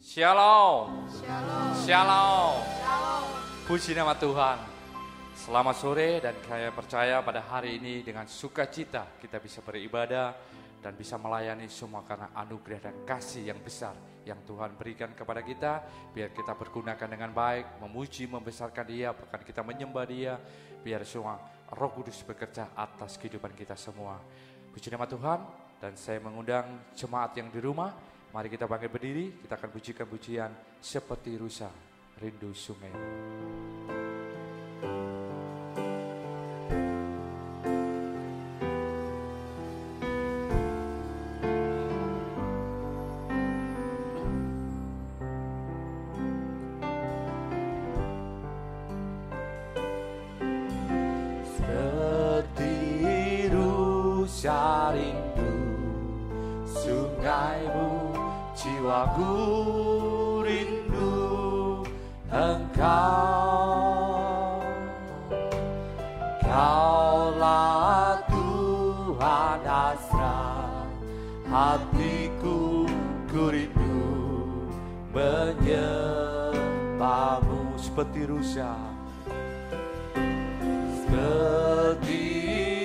Shalom. Shalom. Shalom. Shalom. Puji nama Tuhan. Selamat sore dan saya percaya pada hari ini dengan sukacita kita bisa beribadah dan bisa melayani semua karena anugerah dan kasih yang besar yang Tuhan berikan kepada kita. Biar kita pergunakan dengan baik, memuji, membesarkan Dia, bahkan kita menyembah Dia. Biar semua Roh Kudus bekerja atas kehidupan kita semua. Puji nama Tuhan dan saya mengundang jemaat yang di rumah. Mari kita bangkit berdiri, kita akan pujikan pujian Seperti Rusa, Rindu Sungai. Seperti rusa rindu sungaimu, jiwaku rindu Engkau. Kaulah Tuhan hasrat hatiku, ku rindu menyembahmu. Seperti rusa, seperti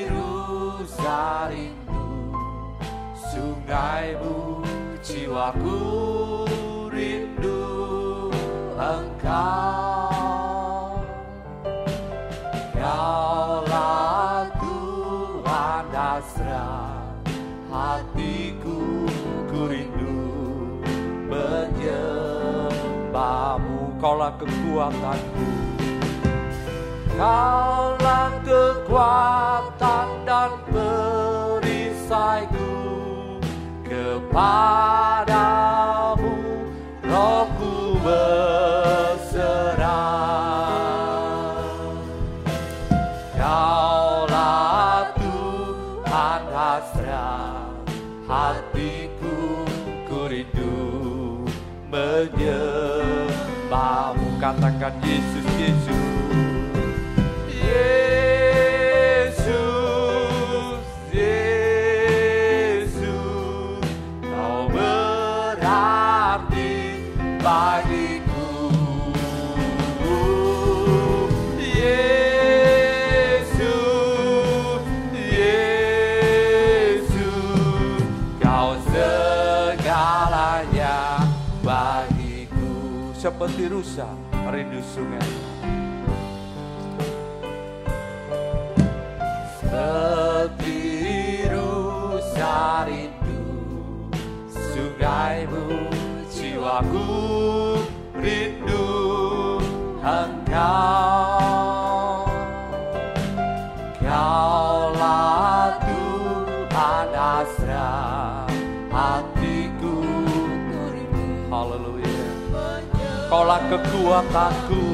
rusa rindu sungaimu, jiwaku rindu Engkau. Kaulah Tuhan hasrat hatiku, ku rindu menyembahmu. Kaulah kekuatanku, Kaulah kekuatan dan perisaiku. Kepadamu rohku berserah. Kaulah Tuhan hasrat hatiku, ku rindu menyembahmu. Katakan Yesus, Yesus. Bagiku, Yesus, Yesus, Kau segalanya bagiku. Seperti rusa rindu sungai, seperti rusa rindu sungaimu, jiwaku rindu Engkau. Kaulah Tuhan hasrat hatiku, haleluya. Kaulah kekuatanku,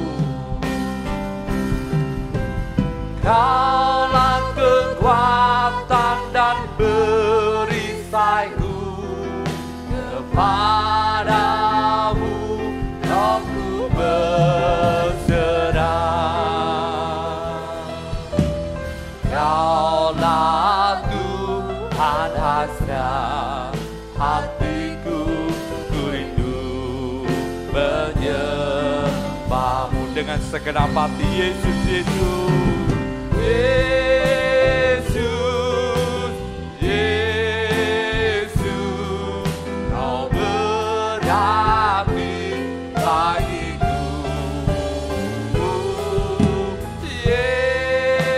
Kaulah kekuatan dan perisaiku. Kepadamu rohku berserah. Kaulah Tuhan hasrat hatiku, ku rindu menyembahmu dengan segenap hati. Yesus, Yesus, Yesus, Yesus, Kau berarti bagiku.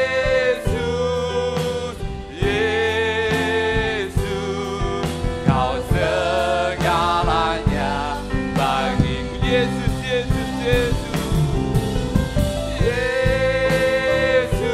Yesus, Yesus, Kau segalanya bagiku. Yesus, Yesus, Yesus, Yesus,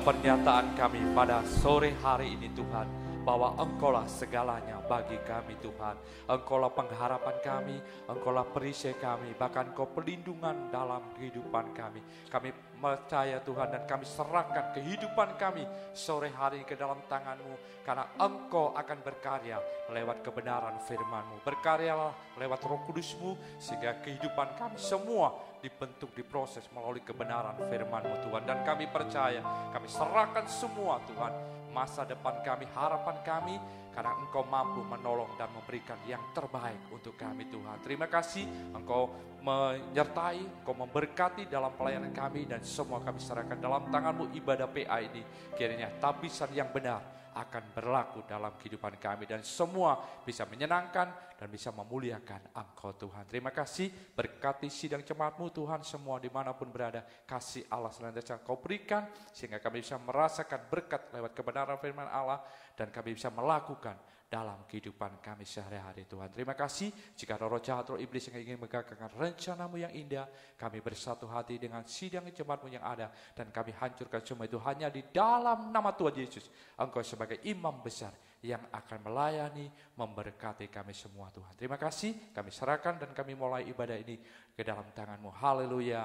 pernyataan kami pada sore hari ini Tuhan, bahwa Engkaulah segalanya bagi kami Tuhan. Engkaulah pengharapan kami, Engkaulah perisai kami, bahkan Engkau pelindungan dalam kehidupan kami. Kami percaya Tuhan dan kami serahkan kehidupan kami sore hari ke dalam tangan-Mu, karena Engkau akan berkarya lewat kebenaran firman-Mu. Berkaryalah lewat Roh Kudus-Mu, sehingga kehidupan kami semua dibentuk, diproses melalui kebenaran firman-Mu Tuhan. Dan kami percaya, kami serahkan semua Tuhan, masa depan kami, harapan kami, karena Engkau mampu menolong dan memberikan yang terbaik untuk kami Tuhan. Terima kasih Engkau menyertai, Engkau memberkati dalam pelayanan kami, dan semua kami serahkan dalam tangan-Mu. Ibadah PA ini kiranya tabisan yang benar akan berlaku dalam kehidupan kami, dan semua bisa menyenangkan dan bisa memuliakan Engkau Tuhan. Terima kasih, berkati sidang jemaat-Mu Tuhan semua dimanapun berada. Kasih Allah senantiasa Kau berikan, sehingga kami bisa merasakan berkat lewat kebenaran firman Allah, dan kami bisa melakukan dalam kehidupan kami sehari-hari Tuhan. Terima kasih, jika roh jahat, roh iblis yang ingin menggagalkan rencana-Mu yang indah, kami bersatu hati dengan sidang jemaat-Mu yang ada, dan kami hancurkan semua itu hanya di dalam nama Tuhan Yesus. Engkau sebagai imam besar yang akan melayani, memberkati kami semua Tuhan. Terima kasih, kami serahkan dan kami mulai ibadah ini ke dalam tangan-Mu. Haleluya,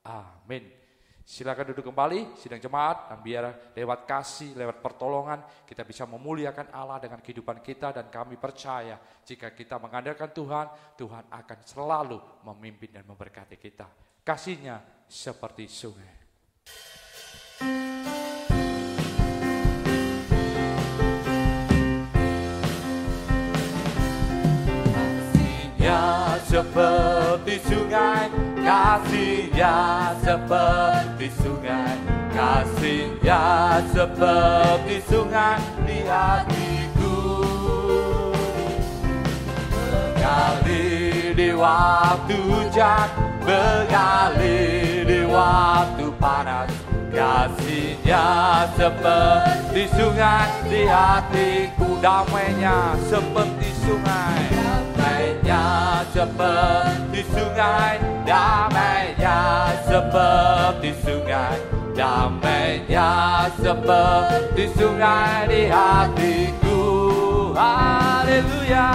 amin. Silakan duduk kembali sidang jemaat, dan biar lewat kasih, lewat pertolongan kita bisa memuliakan Allah dengan kehidupan kita. Dan kami percaya jika kita mengandalkan Tuhan, Tuhan akan selalu memimpin dan memberkati kita. Kasih-Nya seperti sungai. Kasih-Nya seperti sungai, kasih-Nya seperti sungai, kasih-Nya seperti sungai di hatiku. Mengalir di waktu hujan, mengalir di waktu panas, kasih-Nya seperti sungai di hatiku. Damainya seperti sungai, damainya seperti sungai, damainya seperti sungai, damainya seperti sungai di hatiku. Haleluya,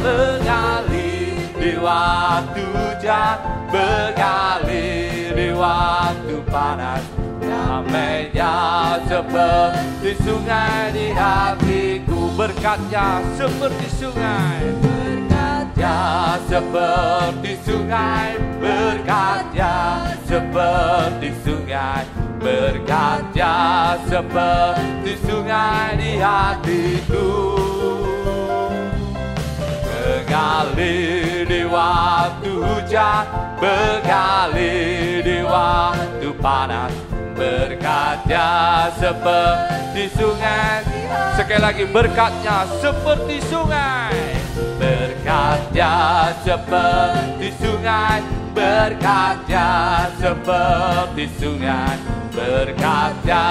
mengalir di waktu hujan, mengalir di waktu panas, damainya seperti sungai di hatiku. Berkat-Nya seperti sungai, berkat-Nya seperti sungai, berkat-Nya seperti sungai, berkat-Nya seperti sungai di hatiku. Mengalir di waktu hujan, mengalir di waktu panas, berkat-Nya seperti sungai. Sekali lagi, berkat-Nya seperti sungai, berkat-Nya seperti sungai, berkat-Nya seperti sungai, berkat-Nya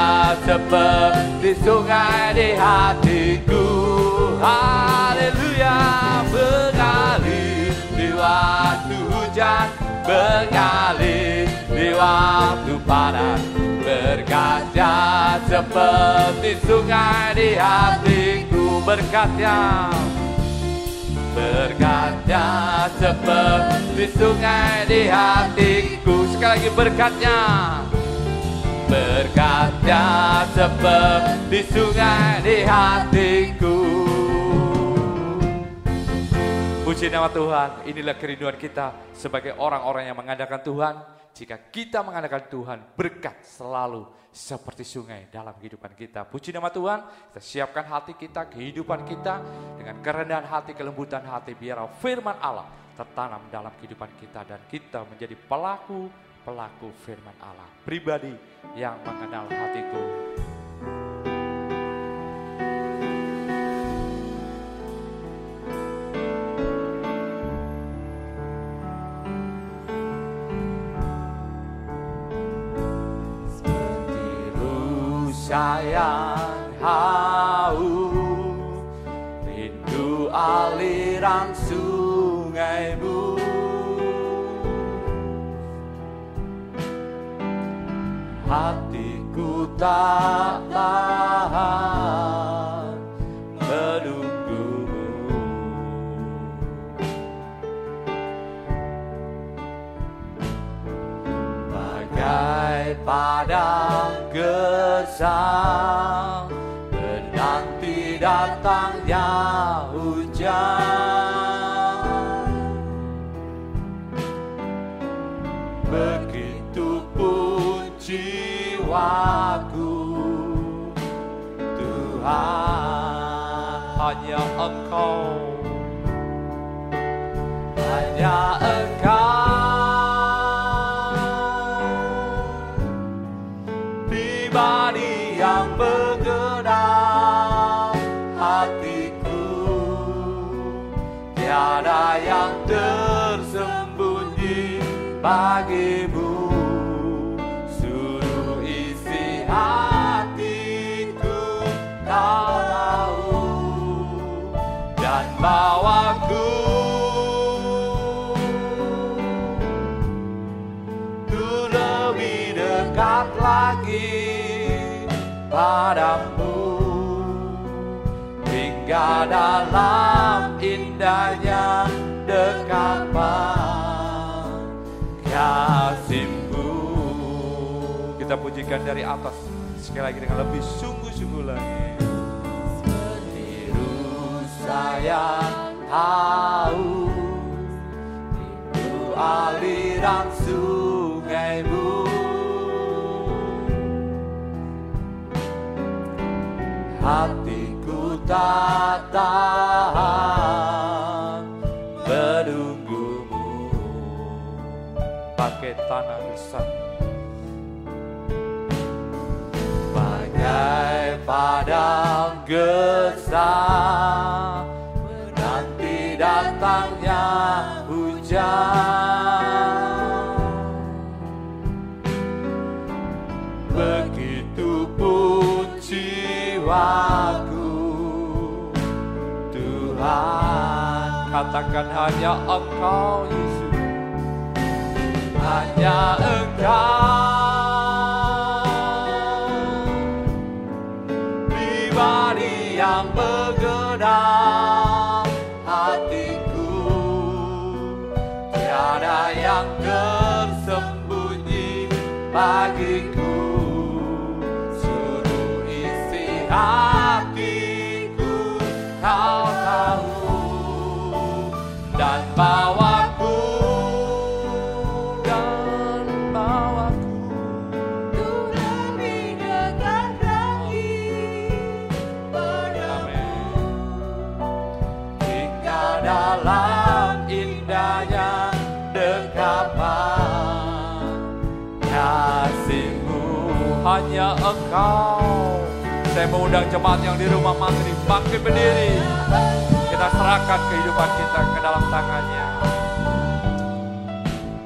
seperti sungai di hatiku. Haleluya, mengalir di waktu hujan, mengalir di waktu panas, berkat-Nya seperti sungai di hatiku. Berkat-Nya, berkat-Nya seperti sungai di hatiku. Sekali lagi, berkat-Nya, berkat-Nya seperti sungai di hatiku. Puji nama Tuhan. Inilah kerinduan kita sebagai orang-orang yang mengandalkan Tuhan. Jika kita mengandalkan Tuhan, berkat selalu seperti sungai dalam kehidupan kita. Puji nama Tuhan. Kita siapkan hati kita, kehidupan kita dengan kerendahan hati, kelembutan hati, biar firman Allah tertanam dalam kehidupan kita, dan kita menjadi pelaku firman Allah, pribadi yang mengenal hatiku. Sayang haus, rindu aliran sungai-Mu. Hatiku tak tahan menunggumu. Bagai padang gersang menanti datangnya hujan, begitupun jiwaku Tuhan. Hanya Engkau, hanya Engkau, pribadi yang menggenang hatiku. Tiada yang tersembunyi bagimu. Suruh isi hatiku, Kau tahu, dan bawaku ku lebih dekat lagi padamu, hingga dalam indahnya dekapan kasih-Mu. Kita pujikan dari atas sekali lagi dengan lebih sungguh-sungguh lagi. Setiru sayang tahu itu aliran sungai-Mu, hatiku tak tahan menunggumu. Pakai tanah gersang, bagai padang gersang menanti datangnya hujan, begitupun jiwaku Tuhan. Katakan hanya Engkau Yesus, hanya Engkau, pribadi yang menggenang hatiku. Tiada yang tersembunyi bagiku. Suruh isi hatiku, Kau tahu, dan bawaku Tuh lebih dekat lagi padamu, hingga dalam indahnya dekapan kasih-Mu. Hanya Engkau. Saya mengundang jemaat yang di rumah maghrib bangkit berdiri. Kita serahkan kehidupan kita ke dalam tangan-Nya.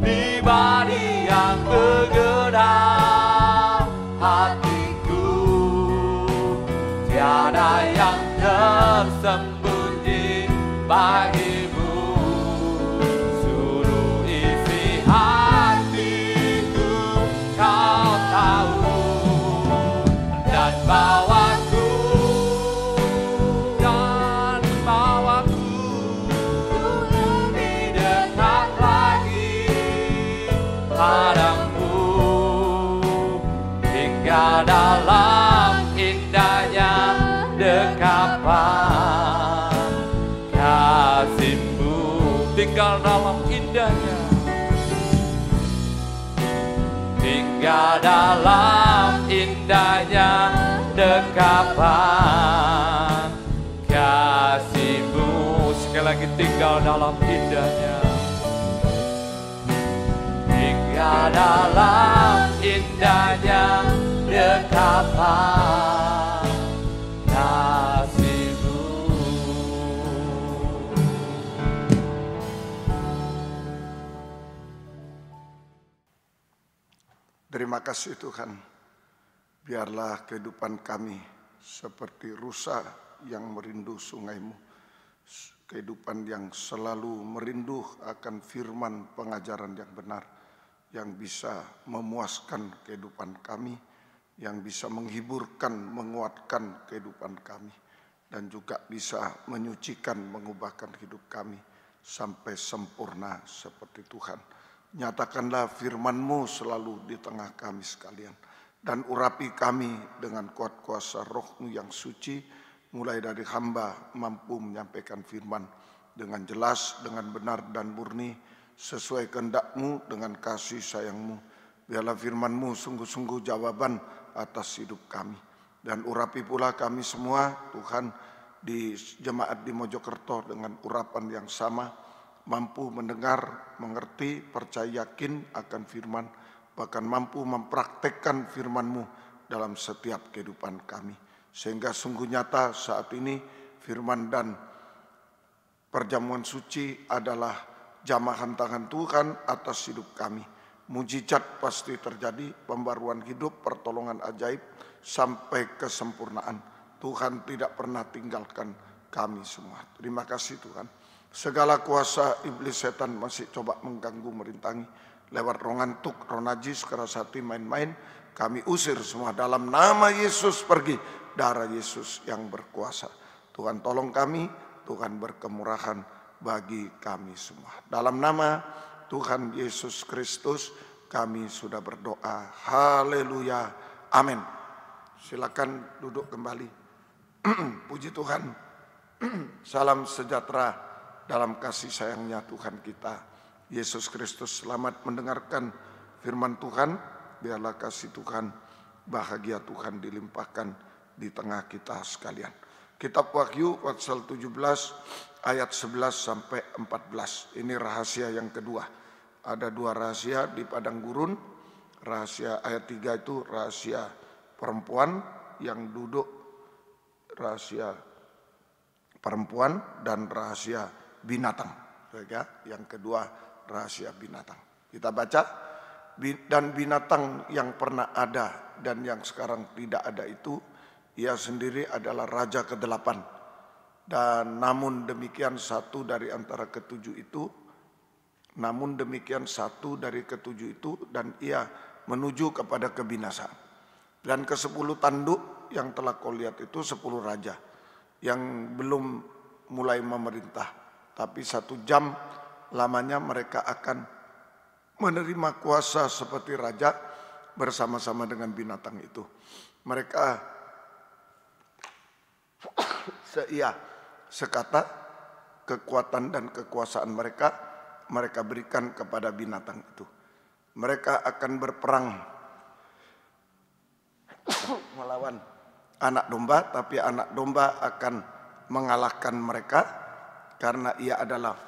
Pribadi yang bergerak hatiku, tiada yang tersembunyi bagimu. Suruh isi hatiku, Kau tahu, dan bawaku tuh lebih dekat lagi padamu, hingga dalam indahnya dekapan kasih-Mu. Tinggal dalam indahnya, tinggal dalam indahnya dekapan kasih-Mu. Sekali lagi, tinggal dalam indahnya, tinggal dalam indahnya dekapan kasih-Mu. Terima kasih Tuhan. Biarlah kehidupan kami seperti rusa yang merindu sungai-Mu. Kehidupan yang selalu merindu akan firman pengajaran yang benar, yang bisa memuaskan kehidupan kami yang bisa menghiburkan, menguatkan kehidupan kami, dan juga bisa menyucikan, mengubahkan hidup kami sampai sempurna seperti Tuhan. Nyatakanlah firman-Mu selalu di tengah kami sekalian, dan urapi kami dengan kuat kuasa Roh-Mu yang suci, mulai dari hamba mampu menyampaikan firman dengan jelas, dengan benar dan murni, sesuai kehendak-Mu dengan kasih sayang-Mu. Biarlah firman-Mu sungguh-sungguh jawaban atas hidup kami. Dan urapi pula kami semua, Tuhan, di jemaat di Mojokerto dengan urapan yang sama, mampu mendengar, mengerti, percaya yakin akan firman, bahkan mampu mempraktekkan firman-Mu dalam setiap kehidupan kami. Sehingga sungguh nyata saat ini firman dan perjamuan suci adalah jamahan tangan Tuhan atas hidup kami. Mujizat pasti terjadi, pembaruan hidup, pertolongan ajaib sampai kesempurnaan. Tuhan tidak pernah tinggalkan kami semua. Terima kasih Tuhan. Segala kuasa iblis setan masih coba mengganggu, merintangi lewat roh ngantuk, roh najis, keras hati, main-main. Kami usir semua dalam nama Yesus, pergi. Darah Yesus yang berkuasa. Tuhan tolong kami, Tuhan berkemurahan bagi kami semua. Dalam nama Tuhan Yesus Kristus kami sudah berdoa. Haleluya. Amin. Silakan duduk kembali. Puji Tuhan. Salam sejahtera dalam kasih sayangnya Tuhan kita Yesus Kristus. Selamat mendengarkan firman Tuhan. Biarlah kasih Tuhan, bahagia Tuhan dilimpahkan di tengah kita sekalian. Kitab Wahyu pasal 17 ayat 11 sampai 14. Ini rahasia yang kedua. Ada dua rahasia di padang gurun. Rahasia ayat 3 itu rahasia perempuan yang duduk, rahasia perempuan, dan rahasia binatang. Yang kedua rahasia binatang. Kita baca. Dan binatang yang pernah ada dan yang sekarang tidak ada itu, ia sendiri adalah raja ke-8. Dan namun demikian satu dari antara ketujuh itu, dan ia menuju kepada kebinasaan. Dan ke-10 tanduk yang telah kau lihat itu 10 raja yang belum mulai memerintah, tapi 1 jam lamanya mereka akan menerima kuasa seperti raja bersama-sama dengan binatang itu. Mereka sekata kekuatan dan kekuasaan mereka berikan kepada binatang itu. Mereka akan berperang melawan anak domba, tapi anak domba akan mengalahkan mereka karena ia adalah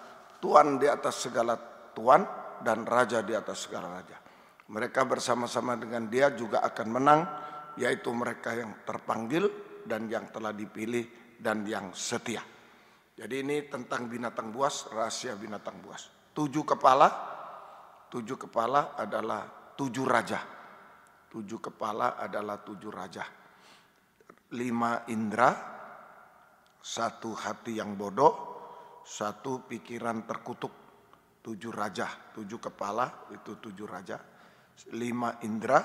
Tuan di atas segala tuan dan raja di atas segala raja. Mereka bersama-sama dengan dia juga akan menang, yaitu mereka yang terpanggil dan yang telah dipilih dan yang setia. Jadi ini tentang binatang buas, rahasia binatang buas. 7 kepala adalah 7 raja. 7 kepala adalah 7 raja. 5 indera, 1 hati yang bodoh, 1 pikiran terkutuk. 7 raja, 7 kepala itu 7 raja. 5 indera,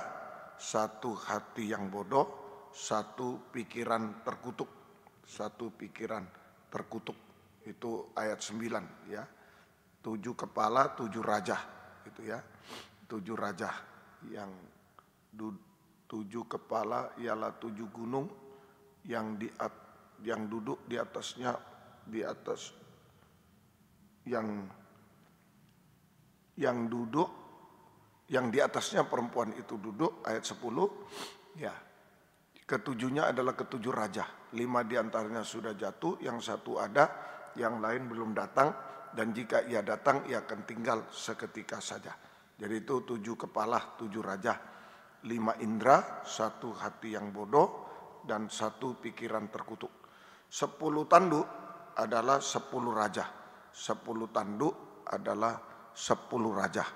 1 hati yang bodoh, 1 pikiran terkutuk. 1 pikiran terkutuk. Itu ayat 9 ya. 7 kepala, 7 raja itu ya. 7 raja yang 7 kepala ialah 7 gunung yang duduk di atasnya, di atas yang duduk, yang di atasnya perempuan itu duduk, ayat 10 ya. Ketujuhnya adalah ketujuh raja. 5 diantaranya sudah jatuh, yang 1 ada, yang lain belum datang, dan jika ia datang ia akan tinggal seketika saja. Jadi itu 7 kepala, 7 raja. 5 indera, 1 hati yang bodoh, dan 1 pikiran terkutuk. 10 tanduk adalah 10 raja. 10 tanduk adalah 10 raja.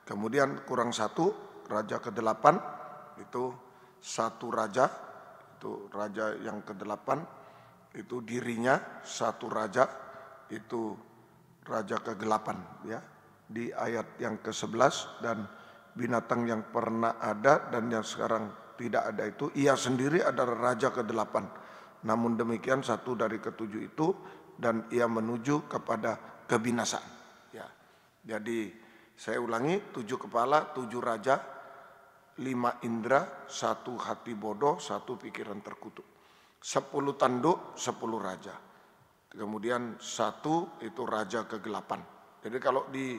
Kemudian kurang 1, raja ke-8 itu 1 raja, itu raja yang ke-8 itu dirinya 1 raja, itu raja ke-8 ya. Di ayat yang ke-11, dan binatang yang pernah ada dan yang sekarang tidak ada itu. Ia sendiri adalah raja ke-8. Namun demikian satu dari ke-7 itu dan ia menuju kepada kebinasaan. Ya. Jadi saya ulangi, 7 kepala, 7 raja, 5 indera, 1 hati bodoh, 1 pikiran terkutuk. 10 tanduk, 10 raja. Kemudian 1 itu raja ke-8. Jadi kalau di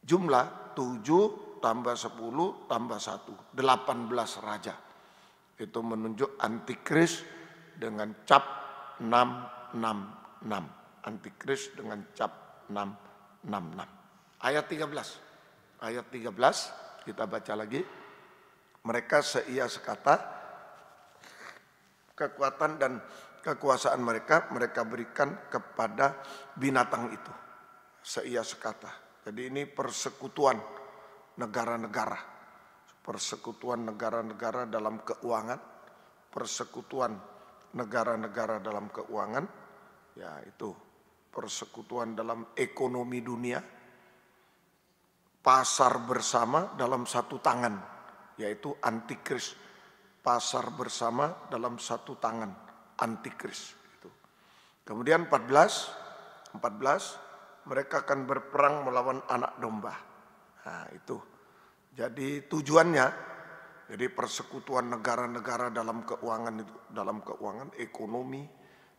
jumlah 7 tambah 10 tambah 1, 18 raja. Itu menunjuk antikris dengan cap 666. Antikris dengan cap 666. Ayat 13. Ayat 13 kita baca lagi. Mereka seia sekata, kekuatan dan kekuasaan mereka berikan kepada binatang itu. Seia sekata. Jadi ini persekutuan negara-negara. Persekutuan negara-negara dalam keuangan. Persekutuan negara-negara dalam keuangan. Ya itu. Persekutuan dalam ekonomi dunia. Pasar bersama dalam satu tangan. Yaitu antikris. Pasar bersama dalam satu tangan, antikris. Kemudian 14, mereka akan berperang melawan anak domba. Nah itu, jadi tujuannya, jadi persekutuan negara-negara dalam keuangan itu, dalam keuangan ekonomi,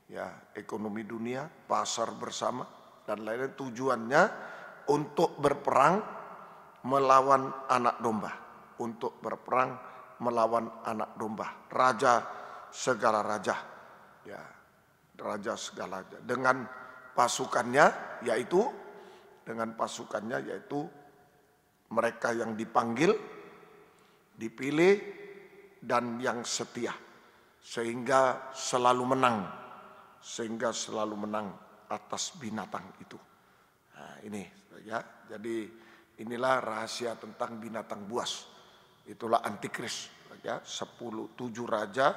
ya ekonomi dunia, pasar bersama dan lain-lain. Tujuannya untuk berperang melawan anak domba, untuk berperang melawan anak domba, raja segala raja, ya raja segala raja dengan pasukannya yaitu mereka yang dipanggil, dipilih dan yang setia sehingga selalu menang atas binatang itu. Nah, ini ya, jadi inilah rahasia tentang binatang buas. Itulah antikris ya, 7 raja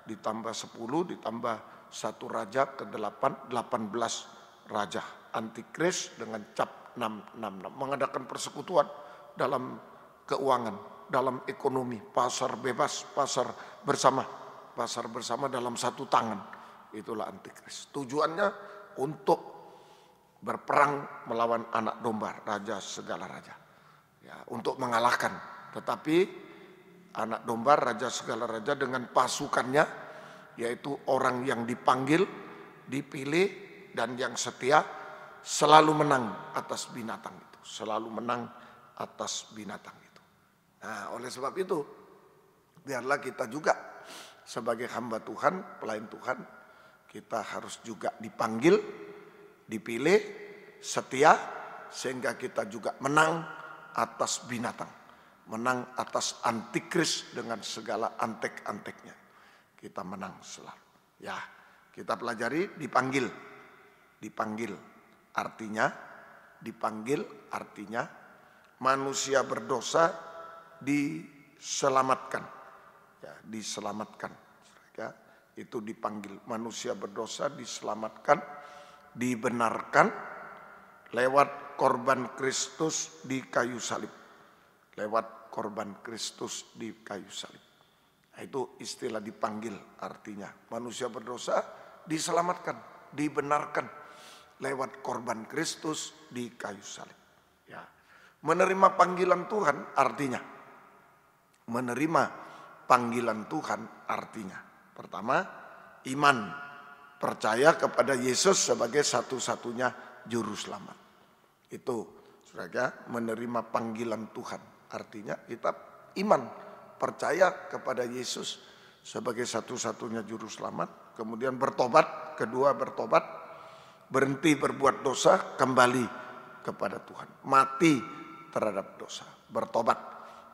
ditambah 10 ditambah 1 raja ke-8, 18 raja. Antikris dengan cap 666 mengadakan persekutuan dalam keuangan, dalam ekonomi, pasar bebas, pasar bersama dalam satu tangan. Itulah antikris. Tujuannya untuk berperang melawan anak domba, raja segala raja. Ya, untuk mengalahkan. Tetapi anak domba, raja segala raja dengan pasukannya, yaitu orang yang dipanggil, dipilih, dan yang setia, selalu menang atas binatang itu. Selalu menang atas binatang itu. Nah, oleh sebab itu, biarlah kita juga sebagai hamba Tuhan, pelayan Tuhan, kita harus juga dipanggil, dipilih, setia, sehingga kita juga menang atas binatang. Menang atas antikris dengan segala antek-anteknya. Kita menang selalu. Ya, kita pelajari dipanggil. Dipanggil artinya manusia berdosa diselamatkan. Ya, diselamatkan. Ya, itu dipanggil manusia berdosa diselamatkan, dibenarkan lewat korban Kristus di kayu salib. Lewat korban Kristus di kayu salib. Nah, itu istilah dipanggil artinya. Manusia berdosa diselamatkan, dibenarkan lewat korban Kristus di kayu salib. Ya. Menerima panggilan Tuhan artinya. Menerima panggilan Tuhan artinya. Pertama, iman. Percaya kepada Yesus sebagai satu-satunya juru selamat. Itu saudara, menerima panggilan Tuhan. Artinya kita iman, percaya kepada Yesus sebagai satu-satunya juru selamat. Kemudian bertobat, kedua bertobat, berhenti berbuat dosa, kembali kepada Tuhan. Mati terhadap dosa, bertobat,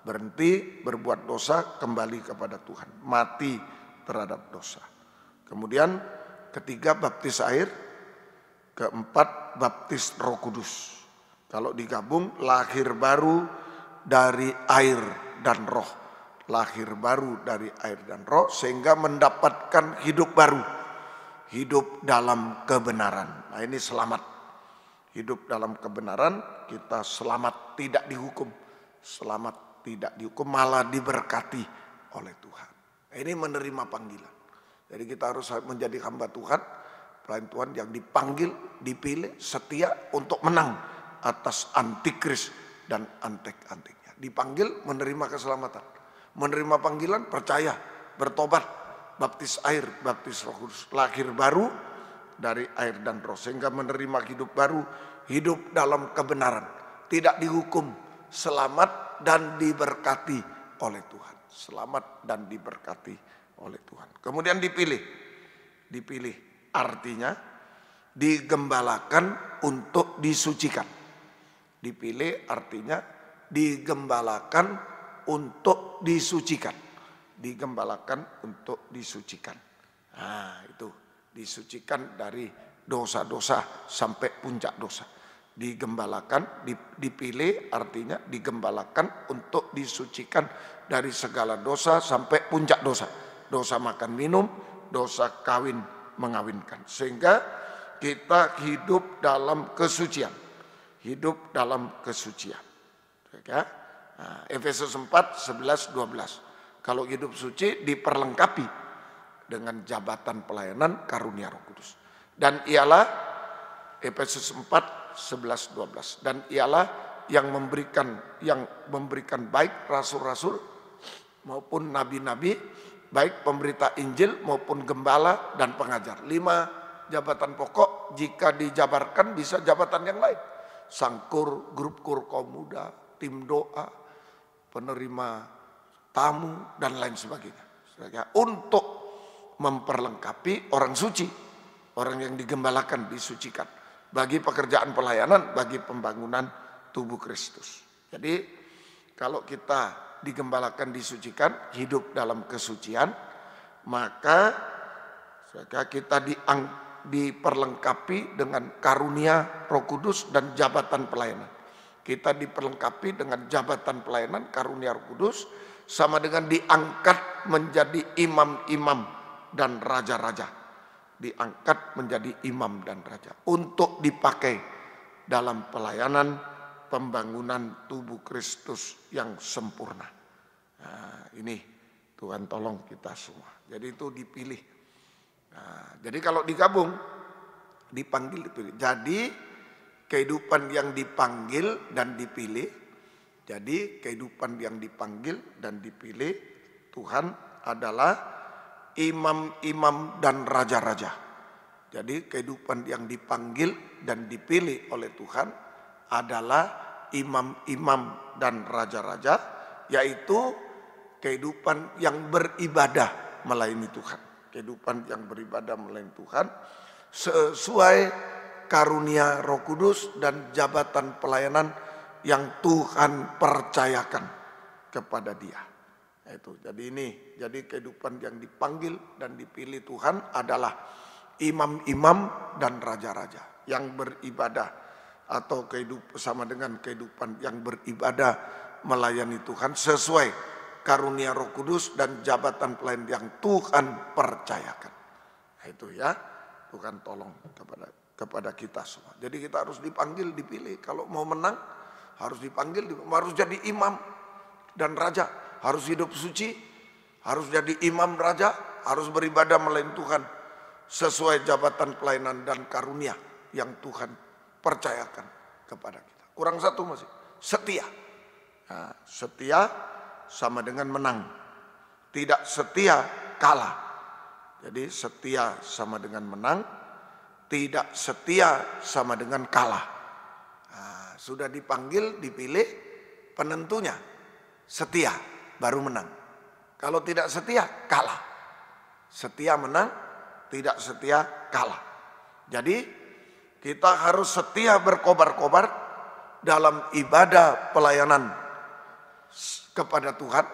berhenti berbuat dosa, kembali kepada Tuhan. Mati terhadap dosa. Kemudian ketiga baptis air, keempat baptis Roh Kudus. Kalau digabung lahir baru dari air dan roh. Lahir baru dari air dan roh sehingga mendapatkan hidup baru. Hidup dalam kebenaran. Nah ini selamat. Hidup dalam kebenaran, kita selamat tidak dihukum. Selamat tidak dihukum, malah diberkati oleh Tuhan. Ini menerima panggilan. Jadi kita harus menjadi hamba Tuhan, pelayan Tuhan yang dipanggil, dipilih, setia untuk menang atas antikris dan antek-anteknya. Dipanggil menerima keselamatan. Menerima panggilan, percaya, bertobat, baptis air, baptis Roh Kudus, lahir baru dari air dan roh. Sehingga menerima hidup baru, hidup dalam kebenaran. Tidak dihukum, selamat dan diberkati oleh Tuhan. Selamat dan diberkati oleh Tuhan. Kemudian dipilih. Dipilih artinya digembalakan untuk disucikan. Dipilih artinya digembalakan untuk disucikan. Digembalakan untuk disucikan. Nah, itu disucikan dari dosa-dosa sampai puncak dosa. Digembalakan, dipilih artinya digembalakan untuk disucikan dari segala dosa sampai puncak dosa. Dosa makan minum, dosa kawin mengawinkan. Sehingga kita hidup dalam kesucian. Hidup dalam kesucian. Ya. Nah, Efesus 4, 11, 12. Kalau hidup suci diperlengkapi dengan jabatan pelayanan karunia Roh Kudus. Dan ialah Efesus 4, 11, 12. Dan ialah yang memberikan baik rasul-rasul maupun nabi-nabi, baik pemberita Injil maupun gembala dan pengajar. 5 jabatan pokok, jika dijabarkan bisa jabatan yang lain. Sangkur, grup kur kaum muda, tim doa, penerima tamu dan lain sebagainya. Untuk memperlengkapi orang suci, orang yang digembalakan, disucikan. Bagi pekerjaan pelayanan, bagi pembangunan tubuh Kristus. Jadi kalau kita digembalakan, disucikan, hidup dalam kesucian, maka kita diperlengkapi dengan karunia Roh Kudus dan jabatan pelayanan. Kita diperlengkapi dengan jabatan pelayanan karunia Roh Kudus, sama dengan diangkat menjadi imam-imam dan raja-raja. Diangkat menjadi imam dan raja untuk dipakai dalam pelayanan pembangunan tubuh Kristus yang sempurna. Nah, ini Tuhan tolong kita semua. Jadi itu dipilih. Nah, jadi kalau digabung, dipanggil, dipilih. Jadi kehidupan yang dipanggil dan dipilih. Jadi kehidupan yang dipanggil dan dipilih Tuhan adalah imam-imam dan raja-raja. Jadi kehidupan yang dipanggil dan dipilih oleh Tuhan adalah imam-imam dan raja-raja, yaitu kehidupan yang beribadah melayani Tuhan. Kehidupan yang beribadah melayani Tuhan sesuai karunia Roh Kudus dan jabatan pelayanan yang Tuhan percayakan kepada dia. Itu. Jadi kehidupan yang dipanggil dan dipilih Tuhan adalah imam-imam dan raja-raja yang beribadah, atau sama dengan kehidupan yang beribadah melayani Tuhan sesuai karunia Roh Kudus dan jabatan pelayan yang Tuhan percayakan. Nah, itu ya, Tuhan tolong kepada kita semua. Jadi kita harus dipanggil, dipilih. Kalau mau menang harus dipanggil, harus jadi imam dan raja, harus hidup suci, harus jadi imam raja, harus beribadah melayani Tuhan sesuai jabatan pelayanan dan karunia yang Tuhan percayakan kepada kita. Kurang satu masih, setia. Nah, setia sama dengan menang. Tidak setia kalah. Jadi setia sama dengan menang, tidak setia sama dengan kalah. Nah, sudah dipanggil, dipilih, penentunya setia baru menang. Kalau tidak setia, kalah. Setia menang, tidak setia kalah. Jadi kita harus setia berkobar-kobar dalam ibadah pelayanan kepada Tuhan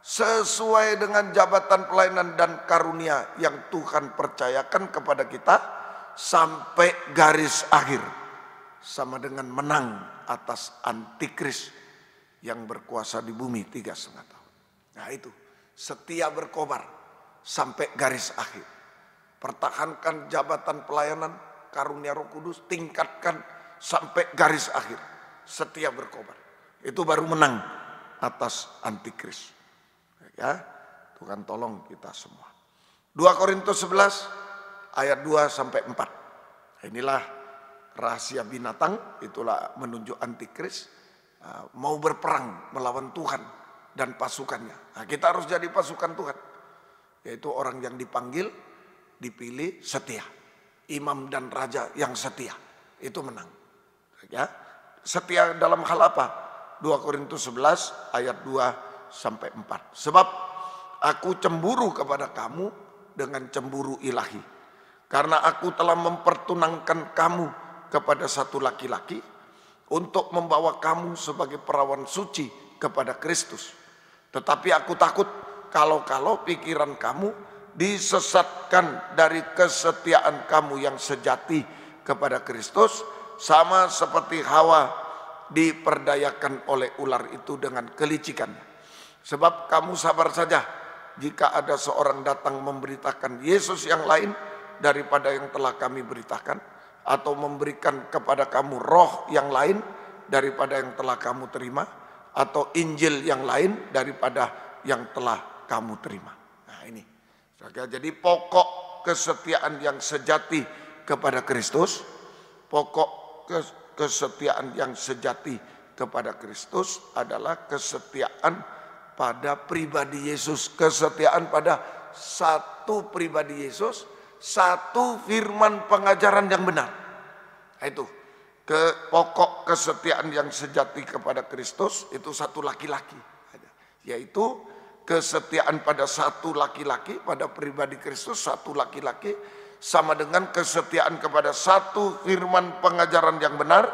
sesuai dengan jabatan pelayanan dan karunia yang Tuhan percayakan kepada kita sampai garis akhir, sama dengan menang atas antikris yang berkuasa di bumi 3,5 tahun. Nah itu, setia berkobar sampai garis akhir. Pertahankan jabatan pelayanan karunia Roh Kudus, tingkatkan sampai garis akhir. Setia berkobar. Itu baru menang atas antikris. Ya, Tuhan tolong kita semua. 2 Korintus 11 ayat 2 sampai 4. Inilah rahasia binatang, itulah menunjuk antikris, mau berperang melawan Tuhan dan pasukannya. Nah, kita harus jadi pasukan Tuhan, yaitu orang yang dipanggil, dipilih, setia. Imam dan raja yang setia, itu menang. Ya, setia dalam hal apa? 2 Korintus 11 ayat 2 sampai 4. Sebab aku cemburu kepada kamu dengan cemburu ilahi, karena aku telah mempertunangkan kamu kepada satu laki-laki untuk membawa kamu sebagai perawan suci kepada Kristus. Tetapi aku takut kalau pikiran kamu disesatkan dari kesetiaan kamu yang sejati kepada Kristus, sama seperti Hawa diperdayakan oleh ular itu dengan kelicikannya. Sebab kamu sabar saja jika ada seorang datang memberitakan Yesus yang lain daripada yang telah kami beritakan, atau memberikan kepada kamu roh yang lain daripada yang telah kamu terima, atau Injil yang lain daripada yang telah kamu terima. Nah ini, jadi pokok kesetiaan yang sejati kepada Kristus, pokok kesetiaan yang sejati kepada Kristus adalah kesetiaan pada pribadi Yesus, kesetiaan pada satu pribadi Yesus, satu firman pengajaran yang benar. Itu pokok kesetiaan yang sejati kepada Kristus, itu satu laki-laki, yaitu kesetiaan pada satu laki-laki, pada pribadi Kristus satu laki-laki, sama dengan kesetiaan kepada satu firman pengajaran yang benar,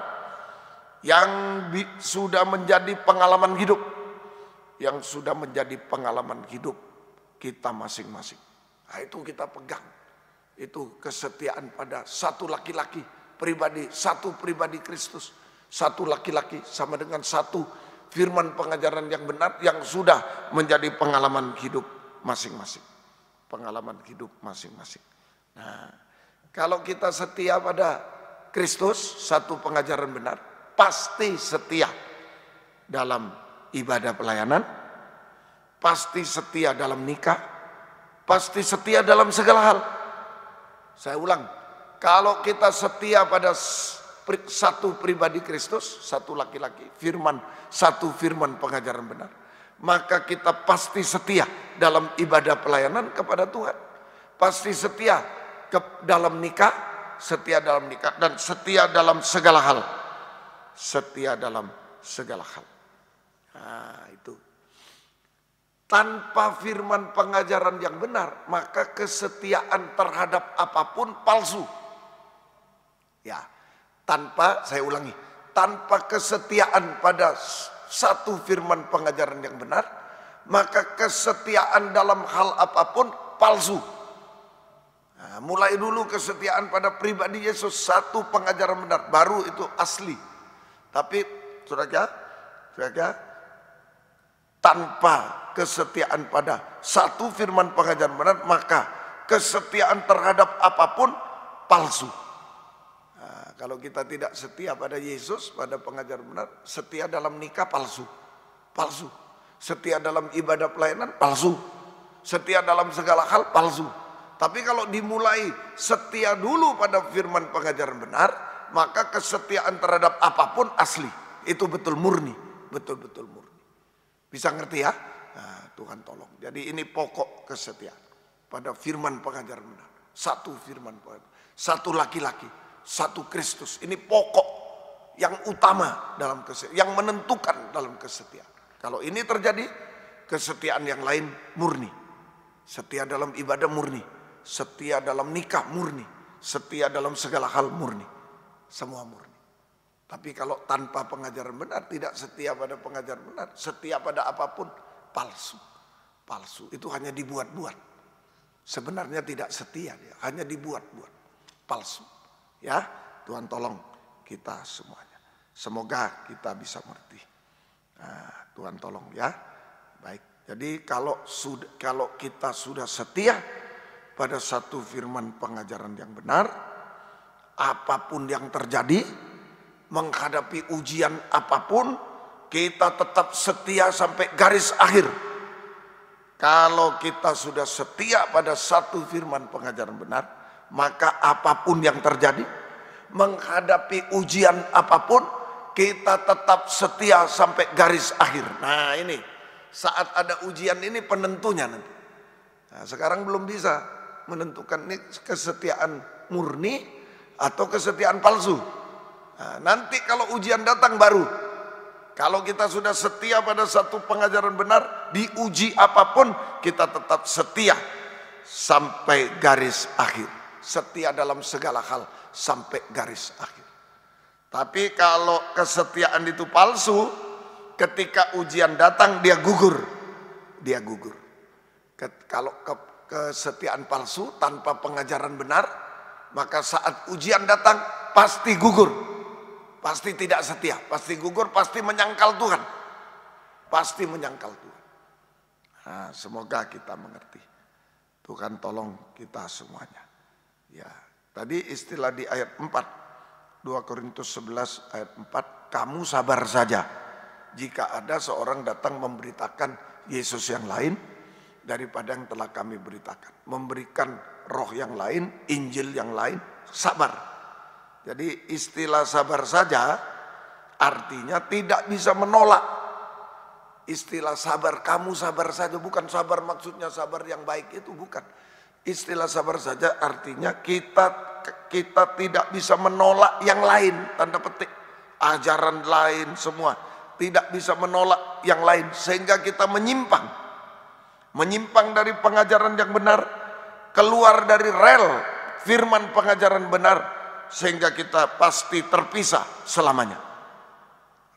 yang sudah menjadi pengalaman hidup, yang sudah menjadi pengalaman hidup kita masing-masing. Nah, itu kita pegang. Itu kesetiaan pada satu laki-laki, pribadi, satu pribadi Kristus. Satu laki-laki sama dengan satu firman pengajaran yang benar, yang sudah menjadi pengalaman hidup masing-masing. Pengalaman hidup masing-masing. Nah, kalau kita setia pada Kristus, satu pengajaran benar, pasti setia dalam ibadah pelayanan, pasti setia dalam nikah, pasti setia dalam segala hal. Saya ulang, kalau kita setia pada satu pribadi Kristus, satu laki-laki, satu firman pengajaran benar, maka kita pasti setia dalam ibadah pelayanan kepada Tuhan, pasti setia dalam nikah, dan setia dalam segala hal, setia dalam segala hal. Nah, itu. Tanpa firman pengajaran yang benar, maka kesetiaan terhadap apapun palsu. Ya, saya ulangi, tanpa kesetiaan pada satu firman pengajaran yang benar, maka kesetiaan dalam hal apapun palsu. Nah, mulai dulu kesetiaan pada pribadi Yesus, satu pengajaran benar, baru itu asli. Tapi saudara, tanpa kesetiaan pada satu firman pengajaran benar, maka kesetiaan terhadap apapun palsu. Nah, kalau kita tidak setia pada Yesus, pada pengajaran benar, setia dalam nikah palsu. Setia dalam ibadah pelayanan palsu. Setia dalam segala hal palsu. Tapi kalau dimulai setia dulu pada firman pengajaran benar, maka kesetiaan terhadap apapun asli. Itu betul murni, betul-betul murni. Bisa ngerti ya? Nah, Tuhan tolong. Jadi ini pokok kesetiaan pada firman pengajaran benar. Satu firman pengajaran, satu laki-laki, satu Kristus. Ini pokok yang utama dalam kesetiaan, yang menentukan dalam kesetiaan. Kalau ini terjadi, kesetiaan yang lain murni. Setia dalam ibadah murni, setia dalam nikah murni, setia dalam segala hal murni. Semua murni. Tapi kalau tanpa pengajaran benar, tidak setia pada pengajaran benar, setia pada apapun, palsu. Palsu, itu hanya dibuat-buat. Sebenarnya tidak setia, dia hanya dibuat-buat. Palsu. Ya, Tuhan tolong kita semuanya. Semoga kita bisa mengerti. Nah, Tuhan tolong ya. Baik, jadi kalau kita sudah setia pada satu firman pengajaran yang benar, apapun yang terjadi, menghadapi ujian apapun, kita tetap setia sampai garis akhir. Kalau kita sudah setia pada satu firman pengajaran benar, maka apapun yang terjadi, menghadapi ujian apapun, kita tetap setia sampai garis akhir. Nah ini, saat ada ujian ini penentunya nanti. Nah, sekarang belum bisa menentukan ini kesetiaan murni atau kesetiaan palsu. Nah, nanti kalau ujian datang baru. Kalau kita sudah setia pada satu pengajaran benar, diuji apapun, kita tetap setia sampai garis akhir. Setia dalam segala hal sampai garis akhir. Tapi kalau kesetiaan itu palsu, ketika ujian datang dia gugur. Dia gugur. Kalau kesetiaan palsu tanpa pengajaran benar, maka saat ujian datang pasti gugur. Pasti tidak setia, pasti gugur, pasti menyangkal Tuhan. Pasti menyangkal Tuhan. Nah, semoga kita mengerti. Tuhan tolong kita semuanya. Ya, tadi istilah di ayat 4, 2 Korintus 11 ayat 4, kamu sabar saja jika ada seorang datang memberitakan Yesus yang lain daripada yang telah kami beritakan. Memberikan roh yang lain, Injil yang lain, sabar. Jadi istilah sabar saja artinya tidak bisa menolak. Istilah sabar, kamu sabar saja, bukan sabar maksudnya sabar yang baik itu, bukan. Istilah sabar saja artinya kita tidak bisa menolak yang lain, tanda petik. Ajaran lain semua, tidak bisa menolak yang lain. Sehingga kita menyimpang. Menyimpang dari pengajaran yang benar, keluar dari rel firman pengajaran benar, sehingga kita pasti terpisah selamanya.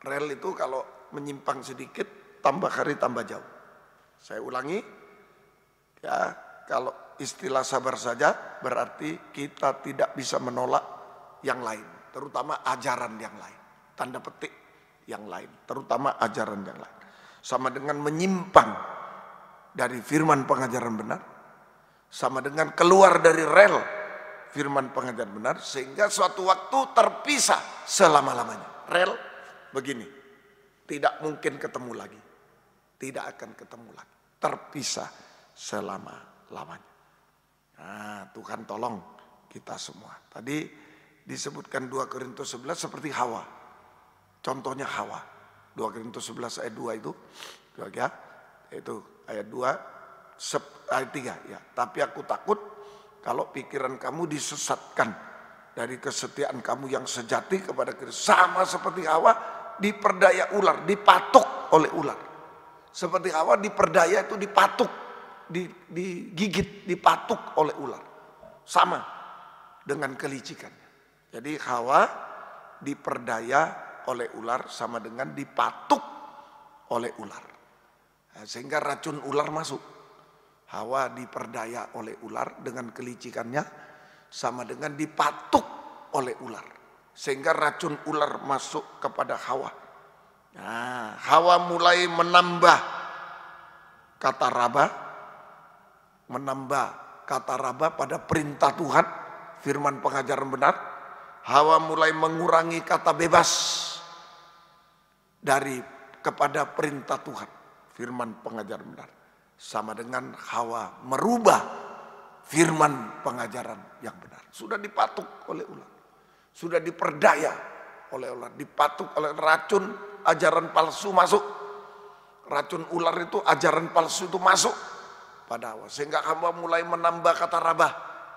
Rel itu kalau menyimpang sedikit, tambah hari tambah jauh. Saya ulangi, ya, kalau istilah sabar saja berarti kita tidak bisa menolak yang lain, terutama ajaran yang lain, tanda petik yang lain, terutama ajaran yang lain. Sama dengan menyimpang dari firman pengajaran benar, sama dengan keluar dari rel firman pengajaran benar, sehingga suatu waktu terpisah selama-lamanya. Rel begini, tidak mungkin ketemu lagi, tidak akan ketemu lagi, terpisah selama-lamanya. Nah, Tuhan tolong kita semua. Tadi disebutkan 2 Korintus 11 seperti Hawa. Contohnya Hawa. 2 Korintus 11 ayat 2 itu, ya, itu ayat 2 ayat 3 ya. Tapi aku takut kalau pikiran kamu disesatkan dari kesetiaan kamu yang sejati kepada Kristus. Sama seperti Hawa diperdaya ular, dipatuk oleh ular. Seperti Hawa diperdaya itu dipatuk, digigit, dipatuk oleh ular. Sama dengan kelicikannya. Jadi Hawa diperdaya oleh ular sama dengan dipatuk oleh ular. Nah, sehingga racun ular masuk. Hawa diperdaya oleh ular dengan kelicikannya sama dengan dipatuk oleh ular. Sehingga racun ular masuk kepada Hawa. Nah, Hawa mulai menambah kata raba pada perintah Tuhan, firman pengajaran benar. Hawa mulai mengurangi kata bebas kepada perintah Tuhan, firman pengajaran benar. Sama dengan Hawa merubah firman pengajaran yang benar. Sudah dipatuk oleh ular. Sudah diperdaya oleh ular. Dipatuk oleh racun ajaran palsu masuk. Racun ular itu, ajaran palsu itu masuk pada Hawa. Sehingga Hawa mulai menambah kata rabah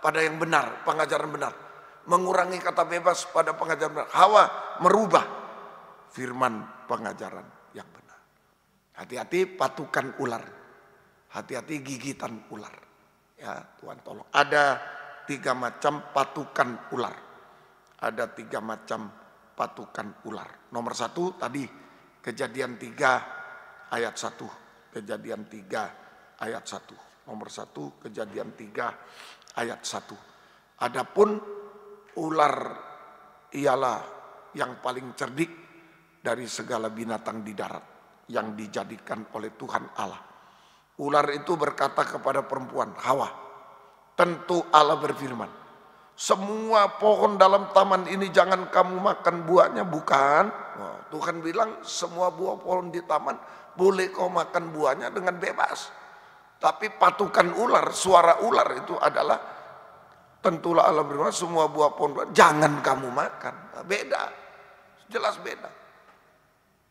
pada yang benar, pengajaran benar. Mengurangi kata bebas pada pengajaran benar. Hawa merubah firman pengajaran yang benar. Hati-hati patukan ular. Hati-hati gigitan ular. Ya, Tuhan tolong. Ada 3 macam patukan ular. Ada 3 macam patukan ular. Nomor 1 tadi Kejadian 3 ayat 1. Kejadian 3 ayat 1. Nomor 1 Kejadian 3 ayat 1. Adapun ular ialah yang paling cerdik dari segala binatang di darat yang dijadikan oleh Tuhan Allah. Ular itu berkata kepada perempuan, Hawa, tentu Allah berfirman, semua pohon dalam taman ini jangan kamu makan buahnya, bukan? Wah, Tuhan bilang semua buah pohon di taman boleh kau makan buahnya dengan bebas. Tapi patukan ular, suara ular itu adalah tentulah Allah berfirman semua buah pohon jangan kamu makan. Nah, beda, jelas beda.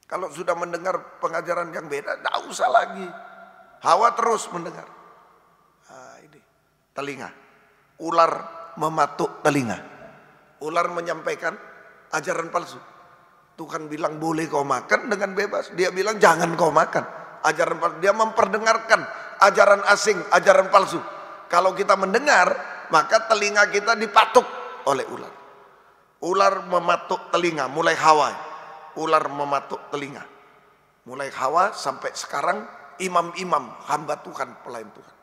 Kalau sudah mendengar pengajaran yang beda, tidak usah lagi. Hawa terus mendengar. Nah, ini telinga. Ular mematuk telinga. Ular menyampaikan ajaran palsu. Tuhan bilang boleh kau makan dengan bebas. Dia bilang jangan kau makan. Ajaran palsu. Dia memperdengarkan ajaran asing, ajaran palsu. Kalau kita mendengar, maka telinga kita dipatuk oleh ular. Ular mematuk telinga, mulai Hawa. Ular mematuk telinga. Mulai Hawa sampai sekarang imam-imam, hamba Tuhan, pelayan Tuhan.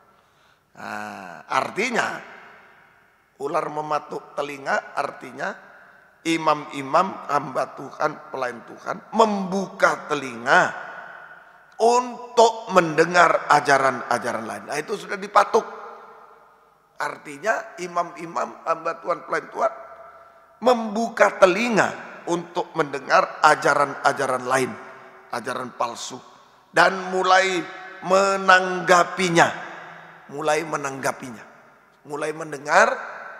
Nah, artinya ular mematuk telinga artinya imam-imam, hamba Tuhan, pelayan Tuhan membuka telinga untuk mendengar ajaran-ajaran lain. Nah, itu sudah dipatuk. Artinya imam-imam, hamba Tuhan, pelayan Tuhan membuka telinga untuk mendengar ajaran-ajaran lain, ajaran palsu, dan mulai menanggapinya, mulai mendengar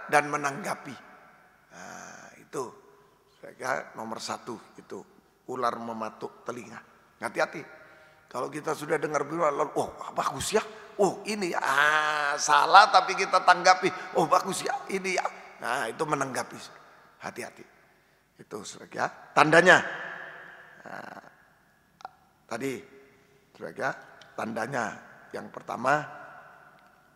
dan menanggapi. Nah, itu saya nomor satu, itu ular mematuk telinga. Hati-hati, kalau kita sudah dengar firman, oh bagus ya, oh ini ya, salah tapi kita tanggapi, oh bagus ya, ini ya. Nah, itu menanggapi. Hati-hati. Itu ya, tandanya. Nah, tadi ya, tandanya yang pertama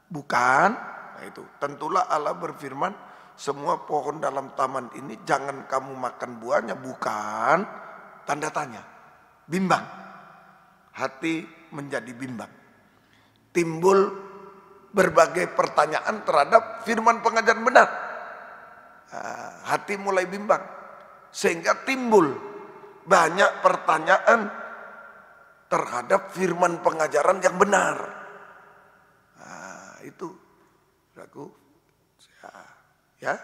bukan, nah itu tentulah Allah berfirman semua pohon dalam taman ini jangan kamu makan buahnya, bukan, tanda tanya, bimbang, hati menjadi bimbang, timbul berbagai pertanyaan terhadap firman pengajaran benar. Nah, hati mulai bimbang sehingga timbul banyak pertanyaan terhadap firman pengajaran yang benar. Nah, itu aku ya.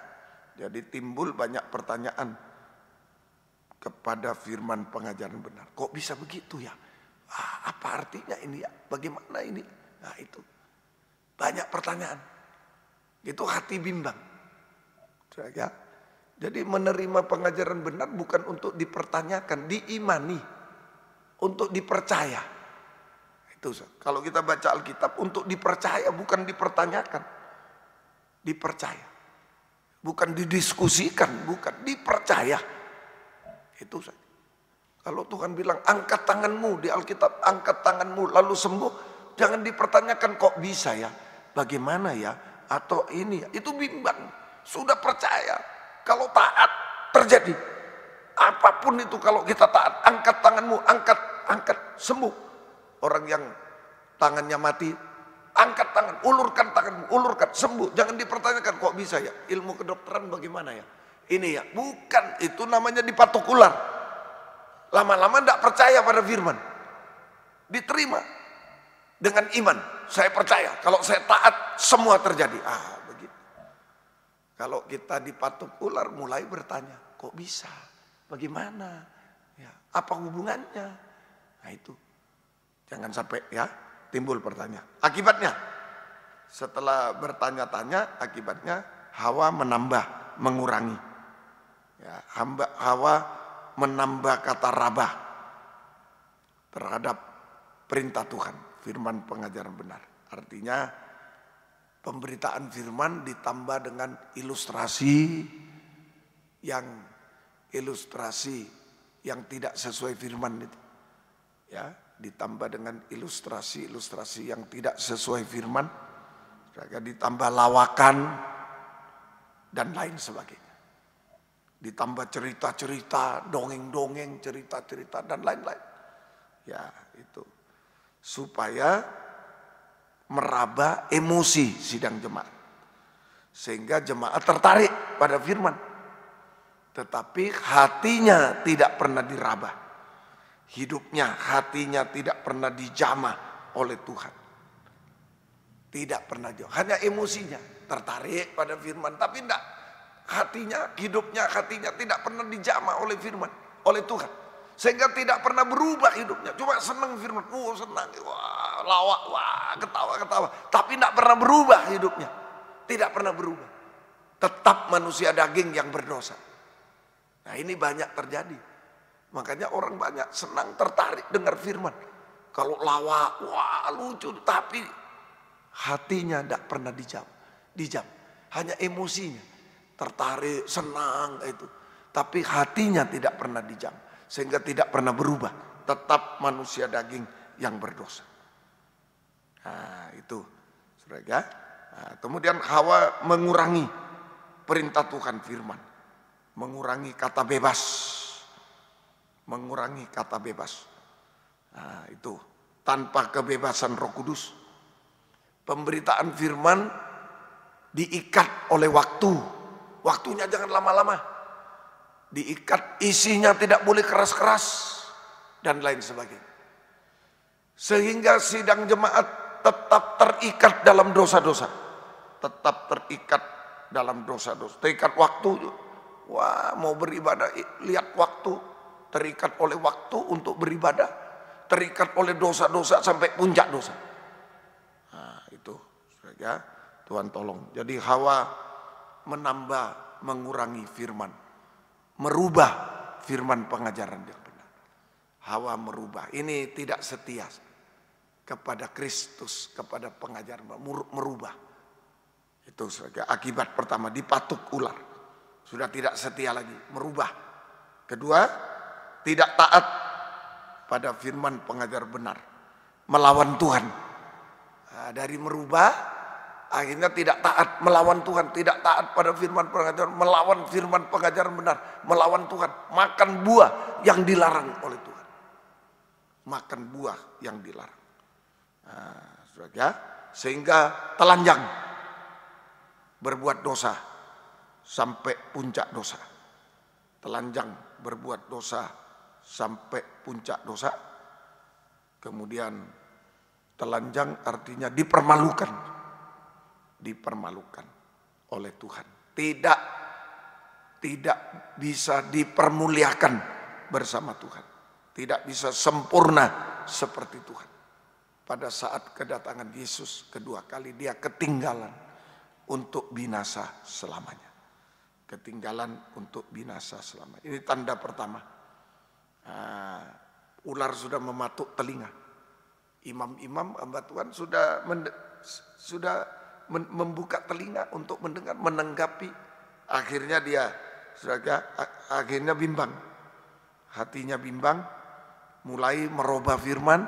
Jadi timbul banyak pertanyaan kepada firman pengajaran benar. Kok bisa begitu ya? Apa artinya ini ya? Bagaimana ini? Nah, itu banyak pertanyaan. Itu hati bimbang. Ya. Jadi menerima pengajaran benar bukan untuk dipertanyakan, diimani, untuk dipercaya. Itu kalau kita baca Alkitab untuk dipercaya bukan dipertanyakan, dipercaya, bukan didiskusikan, bukan dipercaya. Itu saja. Kalau Tuhan bilang angkat tanganmu di Alkitab, angkat tanganmu lalu sembuh, jangan dipertanyakan kok bisa ya, bagaimana ya, atau ini ya, itu bimbang. Sudah percaya. Kalau taat terjadi. Apapun itu kalau kita taat. Angkat tanganmu, angkat, sembuh. Orang yang tangannya mati, angkat tangan, ulurkan tanganmu, ulurkan, sembuh. Jangan dipertanyakan kok bisa ya. Ilmu kedokteran bagaimana ya. Ini ya, bukan. Itu namanya dipatok ular. Lama-lama tidak percaya pada firman. Diterima. Dengan iman. Saya percaya. Kalau saya taat, semua terjadi. Kalau kita dipatuk ular mulai bertanya, kok bisa? Bagaimana? Ya, apa hubungannya? Nah itu, jangan sampai ya timbul pertanyaan. Akibatnya, setelah bertanya-tanya, akibatnya Hawa menambah, mengurangi. Ya, Hawa menambah kata rabah terhadap perintah Tuhan, firman pengajaran benar. Artinya, pemberitaan firman ditambah dengan ilustrasi yang tidak sesuai firman itu. Ya, ditambah dengan ilustrasi yang tidak sesuai firman, ditambah lawakan dan lain sebagainya. Ditambah cerita-cerita, dongeng-dongeng, cerita-cerita dan lain-lain. Ya, itu supaya meraba emosi sidang jemaat. Sehingga jemaat tertarik pada firman. Tetapi hatinya tidak pernah diraba. Hidupnya, hatinya tidak pernah dijamah oleh Tuhan. Tidak pernah jauh. Hanya emosinya tertarik pada firman. Tapi tidak. Hatinya, hidupnya, hatinya tidak pernah dijamah oleh firman. Oleh Tuhan. Sehingga tidak pernah berubah hidupnya. Cuma senang firman. Senang. Wah, lawak, wah ketawa-ketawa. Tapi tidak pernah berubah hidupnya. Tidak pernah berubah. Tetap manusia daging yang berdosa. Nah ini banyak terjadi. Makanya orang banyak senang tertarik dengar firman. Kalau lawak, wah lucu. Tapi hatinya tidak pernah dijam. Hanya emosinya. Tertarik, senang itu. Tapi hatinya tidak pernah dijam. Sehingga tidak pernah berubah. Tetap manusia daging yang berdosa. Nah itu. Saudara. Nah, kemudian Hawa mengurangi perintah Tuhan firman. Mengurangi kata bebas. Mengurangi kata bebas. Nah, itu tanpa kebebasan Roh Kudus. Pemberitaan firman diikat oleh waktu. Waktunya jangan lama-lama. Diikat, isinya tidak boleh keras-keras dan lain sebagainya. Sehingga sidang jemaat tetap terikat dalam dosa-dosa. Tetap terikat dalam dosa-dosa. Terikat waktu. Wah, mau beribadah, lihat waktu. Terikat oleh waktu untuk beribadah. Terikat oleh dosa-dosa sampai puncak dosa. Nah, itu saja. Tuhan tolong. Jadi Hawa menambah, mengurangi firman. Merubah firman pengajaran yang benar. Hawa merubah. Ini tidak setia kepada Kristus, kepada pengajaran. Merubah. Itu saja. Akibat pertama, dipatuk ular. Sudah tidak setia lagi. Merubah. Kedua, tidak taat pada firman pengajar benar, melawan Tuhan. Nah, dari merubah, akhirnya tidak taat, melawan Tuhan, tidak taat pada firman pengajar, melawan firman pengajaran benar, melawan Tuhan, makan buah yang dilarang oleh Tuhan, makan buah yang dilarang. Nah, saudara, sehingga telanjang berbuat dosa sampai puncak dosa, telanjang berbuat dosa sampai puncak dosa. Kemudian telanjang artinya dipermalukan oleh Tuhan. Tidak bisa dipermuliakan bersama Tuhan. Tidak bisa sempurna seperti Tuhan. Pada saat kedatangan Yesus kedua kali, dia ketinggalan untuk binasa selamanya. Ketinggalan untuk binasa selamanya. Ini tanda pertama. Ular sudah mematuk telinga. Imam-imam hamba Tuhan sudah membuka telinga untuk mendengar, menanggapi. Akhirnya dia akhirnya bimbang. Hatinya bimbang, mulai merubah firman,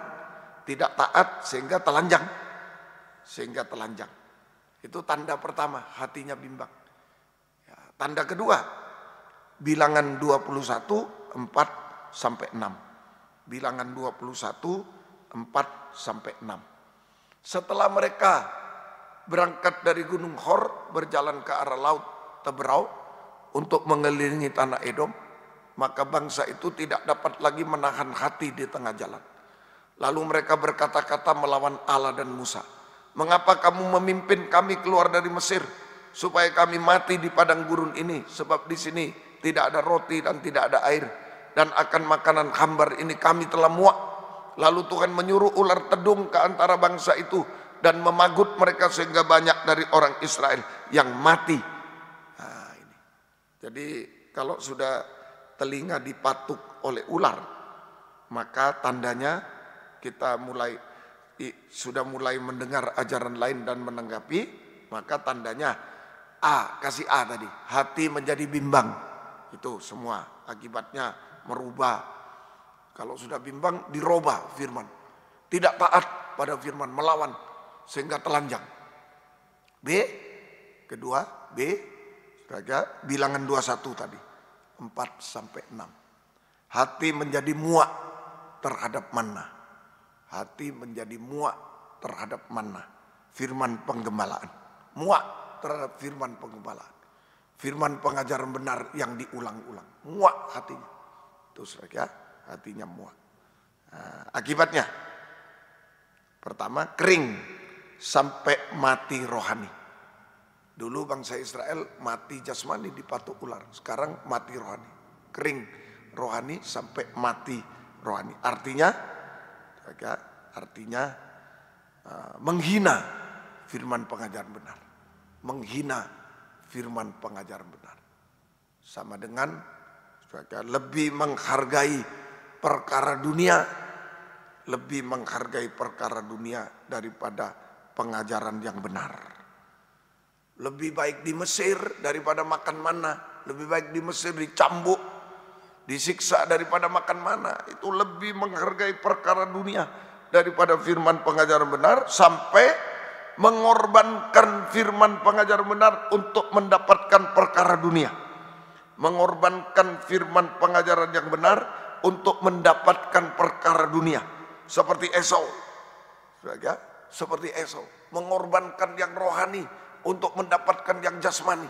tidak taat sehingga telanjang. Itu tanda pertama, hatinya bimbang. Ya, tanda kedua, Bilangan 21, 4 sampai 6. Bilangan 21, 4 sampai 6. Setelah mereka berangkat dari Gunung Hor, berjalan ke arah Laut Teberau untuk mengelilingi tanah Edom, maka bangsa itu tidak dapat lagi menahan hati di tengah jalan. Lalu mereka berkata-kata melawan Allah dan Musa. Mengapa kamu memimpin kami keluar dari Mesir, supaya kami mati di padang gurun ini, sebab di sini tidak ada roti dan tidak ada air, dan akan makanan hambar ini kami telah muak. Lalu Tuhan menyuruh ular tedung ke antara bangsa itu dan memagut mereka sehingga banyak dari orang Israel yang mati. Nah, ini. Jadi kalau sudah telinga dipatuk oleh ular, maka tandanya kita sudah mulai mendengar ajaran lain dan menanggapi, maka tandanya kasih A tadi, hati menjadi bimbang. Itu semua akibatnya merubah. Kalau sudah bimbang, dirubah firman. Tidak taat pada firman, melawan sehingga telanjang. Kedua, Bilangan 21 tadi, 4 sampai 6. Hati menjadi muak terhadap manna. Hati menjadi muak terhadap manna. Firman penggembalaan. Muak terhadap firman penggembalaan. Firman pengajaran benar yang diulang-ulang. Muak hatinya. Itu saudara, hatinya muak. Nah, akibatnya, pertama kering sampai mati rohani. Dulu bangsa Israel mati jasmani dipatuk ular. Sekarang mati rohani. Kering rohani sampai mati rohani. Artinya menghina firman pengajaran benar. Menghina firman pengajaran benar. Sama dengan lebih menghargai perkara dunia, lebih menghargai perkara dunia daripada pengajaran yang benar. Lebih baik di Mesir daripada makan mana. Lebih baik di Mesir dicambuk, disiksa daripada makan mana. Itu lebih menghargai perkara dunia daripada firman pengajaran benar, sampai mengorbankan firman pengajaran benar untuk mendapatkan perkara dunia. Mengorbankan firman pengajaran yang benar untuk mendapatkan perkara dunia. Seperti Esau. Seperti Esau. Mengorbankan yang rohani untuk mendapatkan yang jasmani.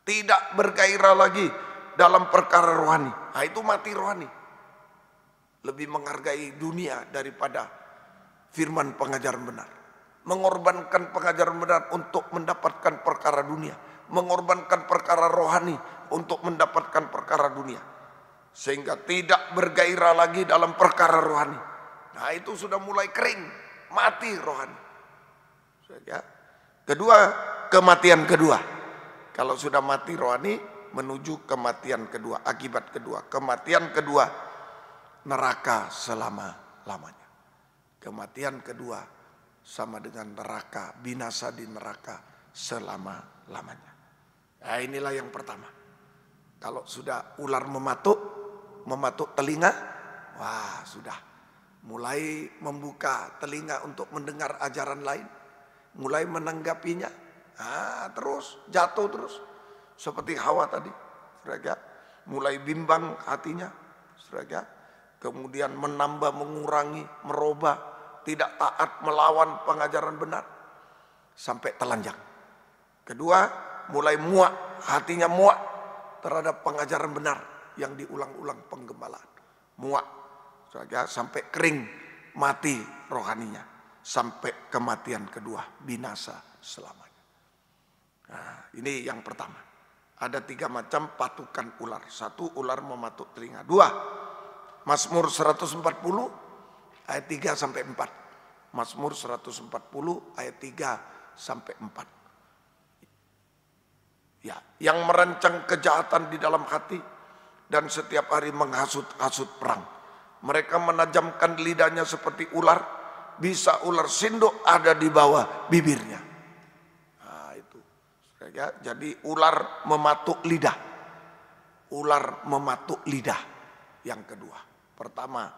Tidak bergairah lagi dalam perkara rohani. Nah, itu mati rohani. Lebih menghargai dunia daripada firman pengajaran benar. Mengorbankan pengajaran benar untuk mendapatkan perkara dunia. Mengorbankan perkara rohani untuk mendapatkan perkara dunia. Sehingga tidak bergairah lagi dalam perkara rohani. Nah, itu sudah mulai kering, mati rohani. Kedua, kematian kedua. Kalau sudah mati rohani, menuju kematian kedua. Akibat kedua, kematian kedua, neraka selama-lamanya. Kematian kedua sama dengan neraka, binasa di neraka selama-lamanya. Nah, inilah yang pertama. Kalau sudah ular mematuk telinga, wah sudah mulai membuka telinga untuk mendengar ajaran lain, mulai menanggapinya, terus jatuh terus seperti Hawa tadi, mulai bimbang hatinya, kemudian menambah, mengurangi, merubah, tidak taat, melawan pengajaran benar, sampai telanjang. Kedua, mulai muak, hatinya muak terhadap pengajaran benar yang diulang-ulang penggembalaan. Muak, sampai kering, mati rohaninya. Sampai kematian kedua, binasa selamanya. Nah, ini yang pertama. Ada 3 macam patukan ular. 1, ular mematuk telinga. 2, Mazmur 140 ayat 3 sampai 4. Mazmur 140 ayat 3 sampai 4. Ya, yang merancang kejahatan di dalam hati dan setiap hari menghasut-hasut perang. Mereka menajamkan lidahnya seperti ular, bisa ular sindok ada di bawah bibirnya. Nah, itu. Jadi ular mematuk lidah. Ular mematuk lidah. Yang kedua. Pertama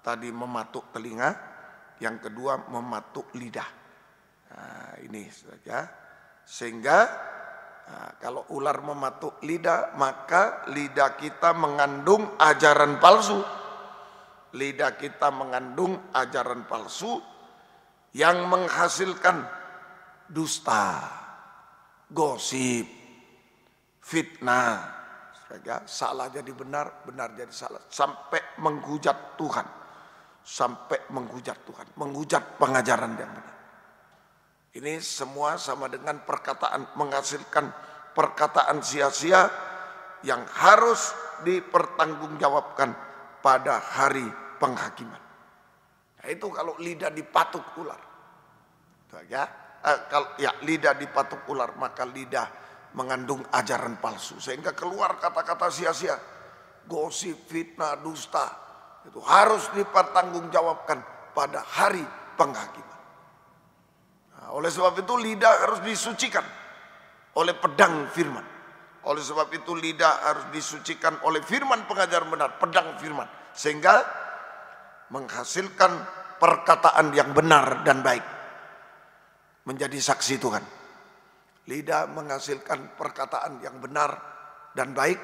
tadi mematuk telinga, yang kedua mematuk lidah. Nah, ini saja. Sehingga kalau ular mematuk lidah, maka lidah kita mengandung ajaran palsu. Lidah kita mengandung ajaran palsu yang menghasilkan dusta, gosip, fitnah, salah jadi benar, benar jadi salah, sampai menghujat Tuhan, sampai menghujat Tuhan, menghujat pengajaran yang benar. Ini semua sama dengan perkataan, menghasilkan perkataan sia-sia yang harus dipertanggungjawabkan pada hari penghakiman. Nah, itu kalau lidah dipatuk ular. Kalau lidah dipatuk ular, maka lidah mengandung ajaran palsu. Sehingga keluar kata-kata sia-sia, gosip, fitnah, dusta. Itu harus dipertanggungjawabkan pada hari penghakiman. Oleh sebab itu lidah harus disucikan oleh pedang firman. Oleh sebab itu lidah harus disucikan oleh firman pengajaran benar, pedang firman. Sehingga menghasilkan perkataan yang benar dan baik. Menjadi saksi Tuhan. Lidah menghasilkan perkataan yang benar dan baik.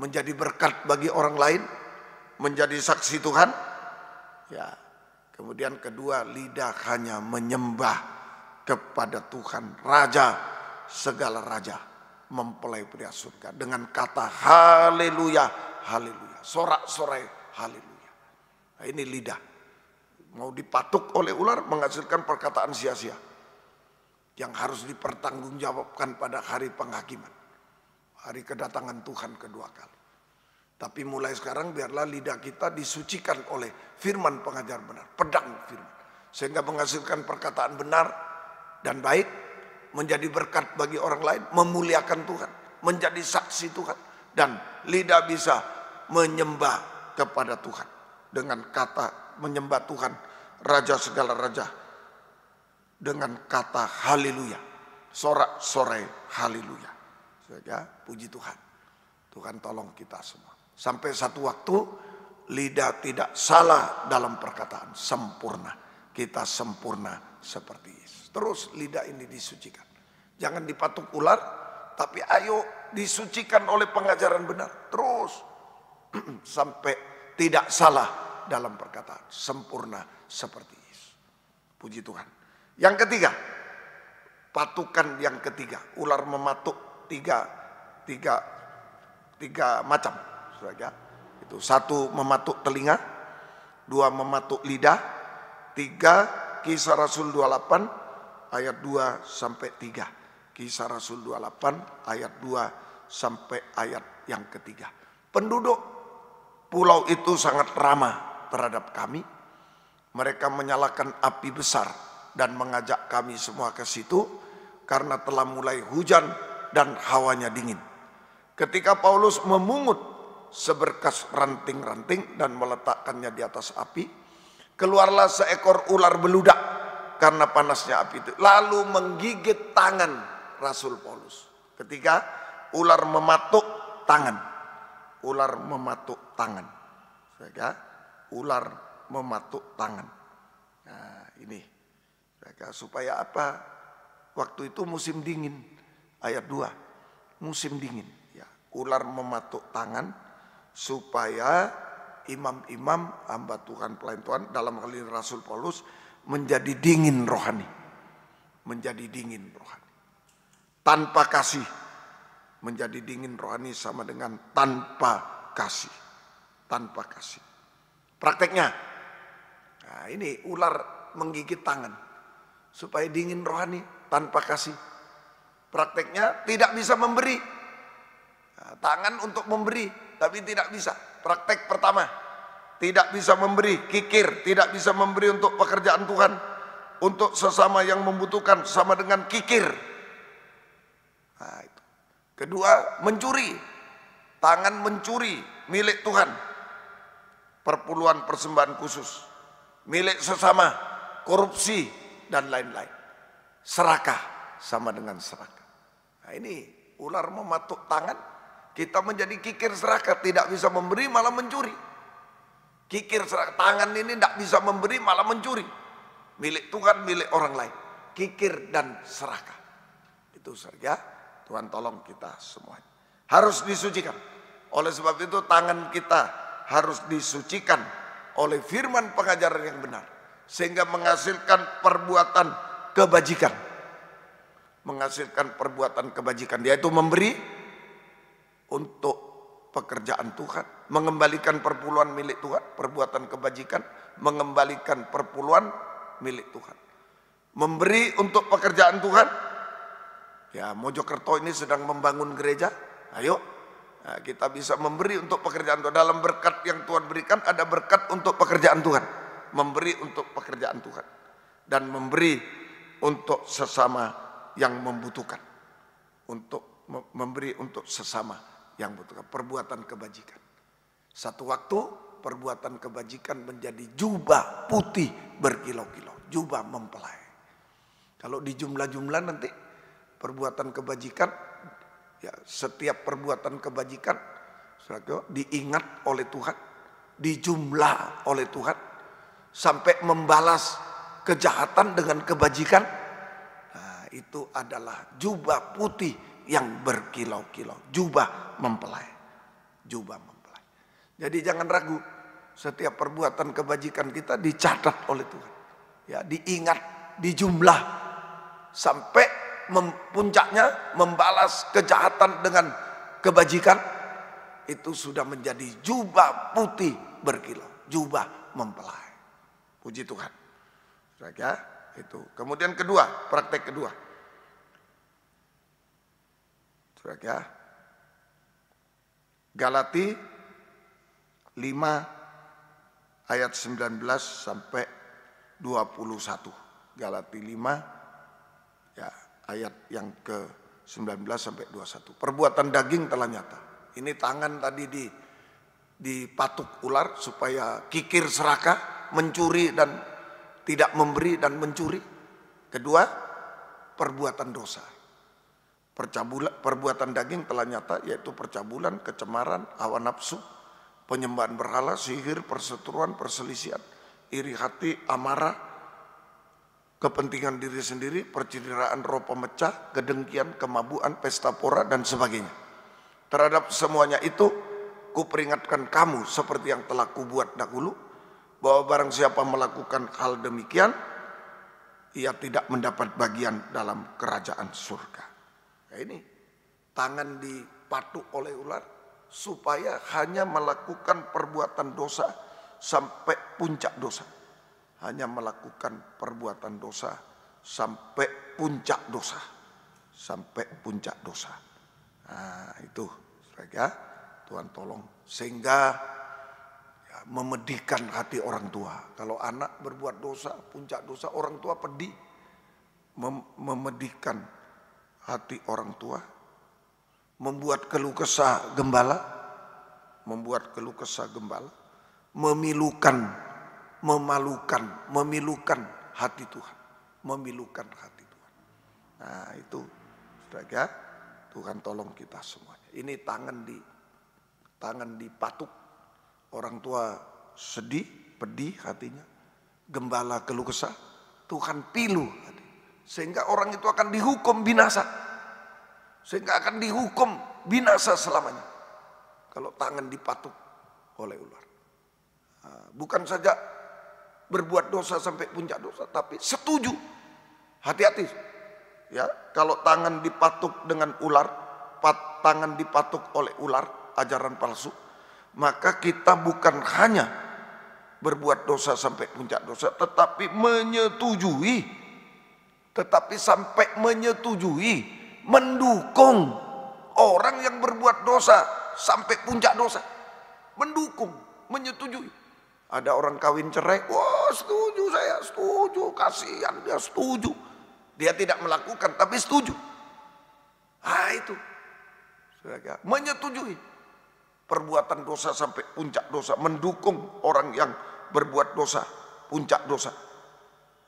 Menjadi berkat bagi orang lain. Menjadi saksi Tuhan. Ya. Kemudian kedua, lidah hanya menyembah kepada Tuhan, Raja segala raja, mempelai pria surga, dengan kata haleluya, haleluya, sorak-sorai haleluya. Nah, ini lidah mau dipatuk oleh ular, menghasilkan perkataan sia-sia yang harus dipertanggungjawabkan pada hari penghakiman, hari kedatangan Tuhan kedua kali. Tapi mulai sekarang biarlah lidah kita disucikan oleh firman pengajar benar, pedang firman. sehingga menghasilkan perkataan benar dan baik, menjadi berkat bagi orang lain, memuliakan Tuhan, menjadi saksi Tuhan, dan lidah bisa menyembah kepada Tuhan dengan kata menyembah Tuhan Raja segala raja dengan kata haleluya, sorak-sorai haleluya. Saja puji Tuhan. Tuhan tolong kita semua. Sampai satu waktu lidah tidak salah dalam perkataan, sempurna. Kita sempurna seperti Yesus. Terus lidah ini disucikan. Jangan dipatuk ular, tapi ayo disucikan oleh pengajaran benar. Terus sampai tidak salah dalam perkataan, sempurna seperti Yesus. Puji Tuhan. Yang ketiga, patukan yang ketiga, ular mematuk tiga macam. Saudara. Itu satu mematuk telinga, dua mematuk lidah, tiga Kisah Rasul 28 ayat 2 sampai 3. Kisah Rasul 28 ayat 2 sampai ayat yang ketiga. Penduduk pulau itu sangat ramah terhadap kami. Mereka menyalakan api besar dan mengajak kami semua ke situ karena telah mulai hujan dan hawanya dingin. Ketika Paulus memungut seberkas ranting-ranting dan meletakkannya di atas api, keluarlah seekor ular beludak karena panasnya api itu, lalu menggigit tangan Rasul Paulus. Ketika ular mematuk tangan, ular mematuk tangan, ular mematuk tangan. Nah ini, supaya apa? Waktu itu musim dingin, ayat 2, musim dingin. Ya, ular mematuk tangan supaya imam-imam, hamba Tuhan, pelayan Tuhan, dalam hal ini Rasul Paulus, menjadi dingin rohani. Menjadi dingin rohani. Tanpa kasih. Menjadi dingin rohani sama dengan tanpa kasih. Tanpa kasih. Prakteknya, nah ini ular menggigit tangan. Supaya dingin rohani, tanpa kasih. Prakteknya tidak bisa memberi. Nah, tangan untuk memberi, tapi tidak bisa. Praktek pertama, tidak bisa memberi, kikir, tidak bisa memberi untuk pekerjaan Tuhan, untuk sesama yang membutuhkan, sama dengan kikir. Nah, itu. Kedua, mencuri, tangan mencuri milik Tuhan, perpuluhan persembahan khusus, milik sesama, korupsi dan lain-lain. Serakah, sama dengan serakah. Nah ini ular mematuk tangan. Kita menjadi kikir serakah, tidak bisa memberi malah mencuri. Kikir serakah, tangan ini tidak bisa memberi malah mencuri. Milik Tuhan, milik orang lain. Kikir dan serakah. Itu saja, Tuhan tolong kita semuanya. Harus disucikan. Oleh sebab itu tangan kita harus disucikan oleh firman pengajaran yang benar. Sehingga menghasilkan perbuatan kebajikan. Menghasilkan perbuatan kebajikan. Yaitu memberi untuk pekerjaan Tuhan, mengembalikan perpuluhan milik Tuhan, perbuatan kebajikan, mengembalikan perpuluhan milik Tuhan. Memberi untuk pekerjaan Tuhan. Ya, Mojokerto ini sedang membangun gereja. Ayo, nah, kita bisa memberi untuk pekerjaan Tuhan. Dalam berkat yang Tuhan berikan ada berkat untuk pekerjaan Tuhan. Memberi untuk pekerjaan Tuhan. Dan memberi untuk sesama yang membutuhkan. Untuk memberi untuk sesama yang butuh perbuatan kebajikan. Satu waktu perbuatan kebajikan menjadi jubah putih berkilau-kilau, jubah mempelai. Kalau di jumlah-jumlah nanti perbuatan kebajikan, ya setiap perbuatan kebajikan diingat oleh Tuhan, dijumlah oleh Tuhan, sampai membalas kejahatan dengan kebajikan. Nah, itu adalah jubah putih yang berkilau-kilau, jubah mempelai, jubah mempelai. Jadi jangan ragu, setiap perbuatan kebajikan kita dicatat oleh Tuhan, ya diingat, dijumlah, sampai puncaknya membalas kejahatan dengan kebajikan. Itu sudah menjadi jubah putih berkilau, jubah mempelai. Puji Tuhan. Ya, itu. Kemudian kedua, praktek kedua. Ya. Galati 5 ayat 19 sampai 21. Galati 5 ya, ayat yang ke-19 sampai 21. Perbuatan daging telah nyata. Ini tangan tadi dipatuk ular supaya kikir serakah, mencuri dan tidak memberi dan mencuri. Kedua, perbuatan dosa. Perbuatan daging telah nyata, yaitu percabulan, kecemaran, hawa nafsu, penyembahan berhala, sihir, perseteruan, perselisihan, iri hati, amarah, kepentingan diri sendiri, percideraan roh pemecah, kedengkian, kemabuan, pesta pora, dan sebagainya. Terhadap semuanya itu, kuperingatkan kamu seperti yang telah kubuat dahulu, bahwa barang siapa melakukan hal demikian, ia tidak mendapat bagian dalam kerajaan surga. Nah, ini tangan dipatuk oleh ular supaya hanya melakukan perbuatan dosa sampai puncak dosa. Hanya melakukan perbuatan dosa sampai puncak dosa. Sampai puncak dosa. Nah, itu saudara, Tuhan tolong. Sehingga ya, memedihkan hati orang tua. Kalau anak berbuat dosa, puncak dosa, orang tua pedih. Memedihkan hati orang tua, membuat keluh kesah gembala, memilukan hati Tuhan, memilukan hati Tuhan. Nah itu, saudara, Tuhan tolong kita semuanya. Ini tangan dipatuk, orang tua sedih, pedih hatinya, gembala keluh kesah, Tuhan pilu hati. Sehingga orang itu akan dihukum binasa. Selamanya. Kalau tangan dipatuk oleh ular. Nah, bukan saja berbuat dosa sampai puncak dosa, tapi setuju. Hati-hati. Ya, kalau tangan dipatuk dengan ular, tangan dipatuk oleh ular, ajaran palsu, maka kita bukan hanya berbuat dosa sampai puncak dosa, tetapi sampai menyetujui, mendukung orang yang berbuat dosa sampai puncak dosa. Mendukung, menyetujui. Ada orang kawin cerai, wah setuju saya, setuju, kasihan dia, setuju. Dia tidak melakukan tapi setuju. Ah itu, menyetujui perbuatan dosa sampai puncak dosa, mendukung orang yang berbuat dosa, puncak dosa.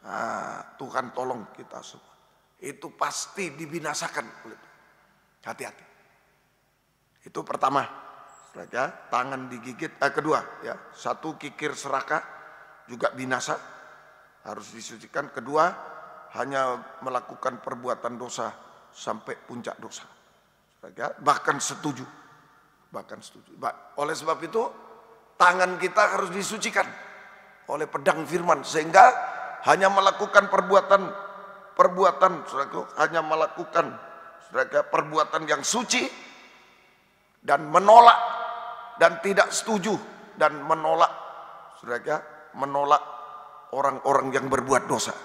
Nah, Tuhan tolong kita semua. Itu pasti dibinasakan oleh Tuhan. Hati-hati. Itu pertama, saudara, tangan digigit. Kedua, ya, satu kikir serakah juga binasa, harus disucikan. Kedua, hanya melakukan perbuatan dosa sampai puncak dosa. Saudara, bahkan setuju. Oleh sebab itu, tangan kita harus disucikan oleh pedang firman, sehingga hanya melakukan perbuatan, saudara, hanya melakukan, saudara, perbuatan yang suci dan menolak dan tidak setuju dan menolak, saudara, menolak orang-orang yang berbuat dosa,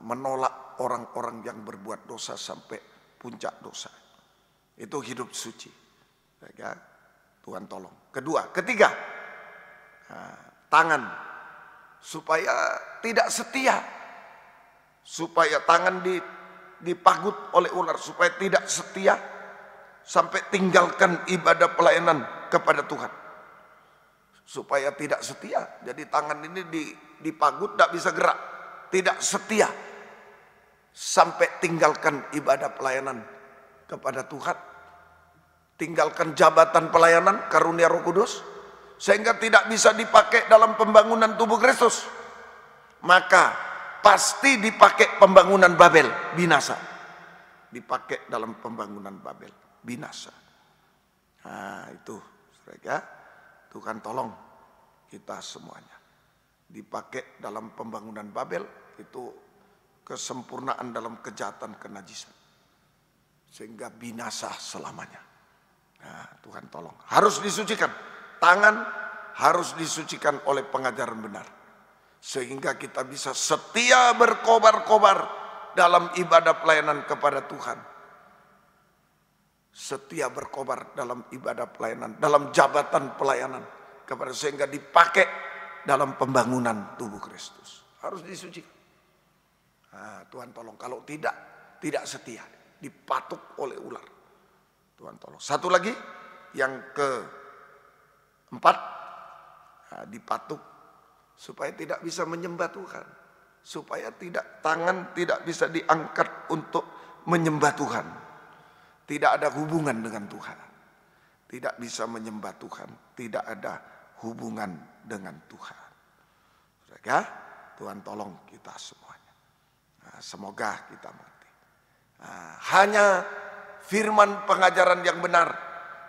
menolak orang-orang yang berbuat dosa sampai puncak dosa. Itu hidup suci, saudara. Tuhan tolong. Ketiga, tangan. Supaya tidak setia, supaya tangan dipagut oleh ular, supaya tidak setia, sampai tinggalkan ibadah pelayanan kepada Tuhan. Supaya tidak setia, jadi tangan ini dipagut, tidak bisa gerak, tidak setia, sampai tinggalkan ibadah pelayanan kepada Tuhan, tinggalkan jabatan pelayanan karunia Roh Kudus, sehingga tidak bisa dipakai dalam pembangunan tubuh Kristus. Maka pasti dipakai pembangunan Babel, binasa. Dipakai dalam pembangunan Babel, binasa. Nah itu, saudara, Tuhan tolong kita semuanya. Dipakai dalam pembangunan Babel, itu kesempurnaan dalam kejahatan kenajisan. Sehingga binasa selamanya. Nah Tuhan tolong, harus disucikan. Tangan harus disucikan oleh pengajaran benar. Sehingga kita bisa setia berkobar-kobar dalam ibadah pelayanan kepada Tuhan. Setia berkobar dalam ibadah pelayanan, dalam jabatan pelayanan kepada, sehingga dipakai dalam pembangunan tubuh Kristus. Harus disucikan. Nah, Tuhan tolong, kalau tidak setia, dipatuk oleh ular. Tuhan tolong. Satu lagi, yang keempat, dipatuk supaya tidak bisa menyembah Tuhan. Supaya tangan tidak bisa diangkat untuk menyembah Tuhan. Tidak ada hubungan dengan Tuhan. Tidak bisa menyembah Tuhan. Tidak ada hubungan dengan Tuhan. Saudara, Tuhan tolong kita semuanya. Nah, semoga kita mengerti. Nah, hanya firman pengajaran yang benar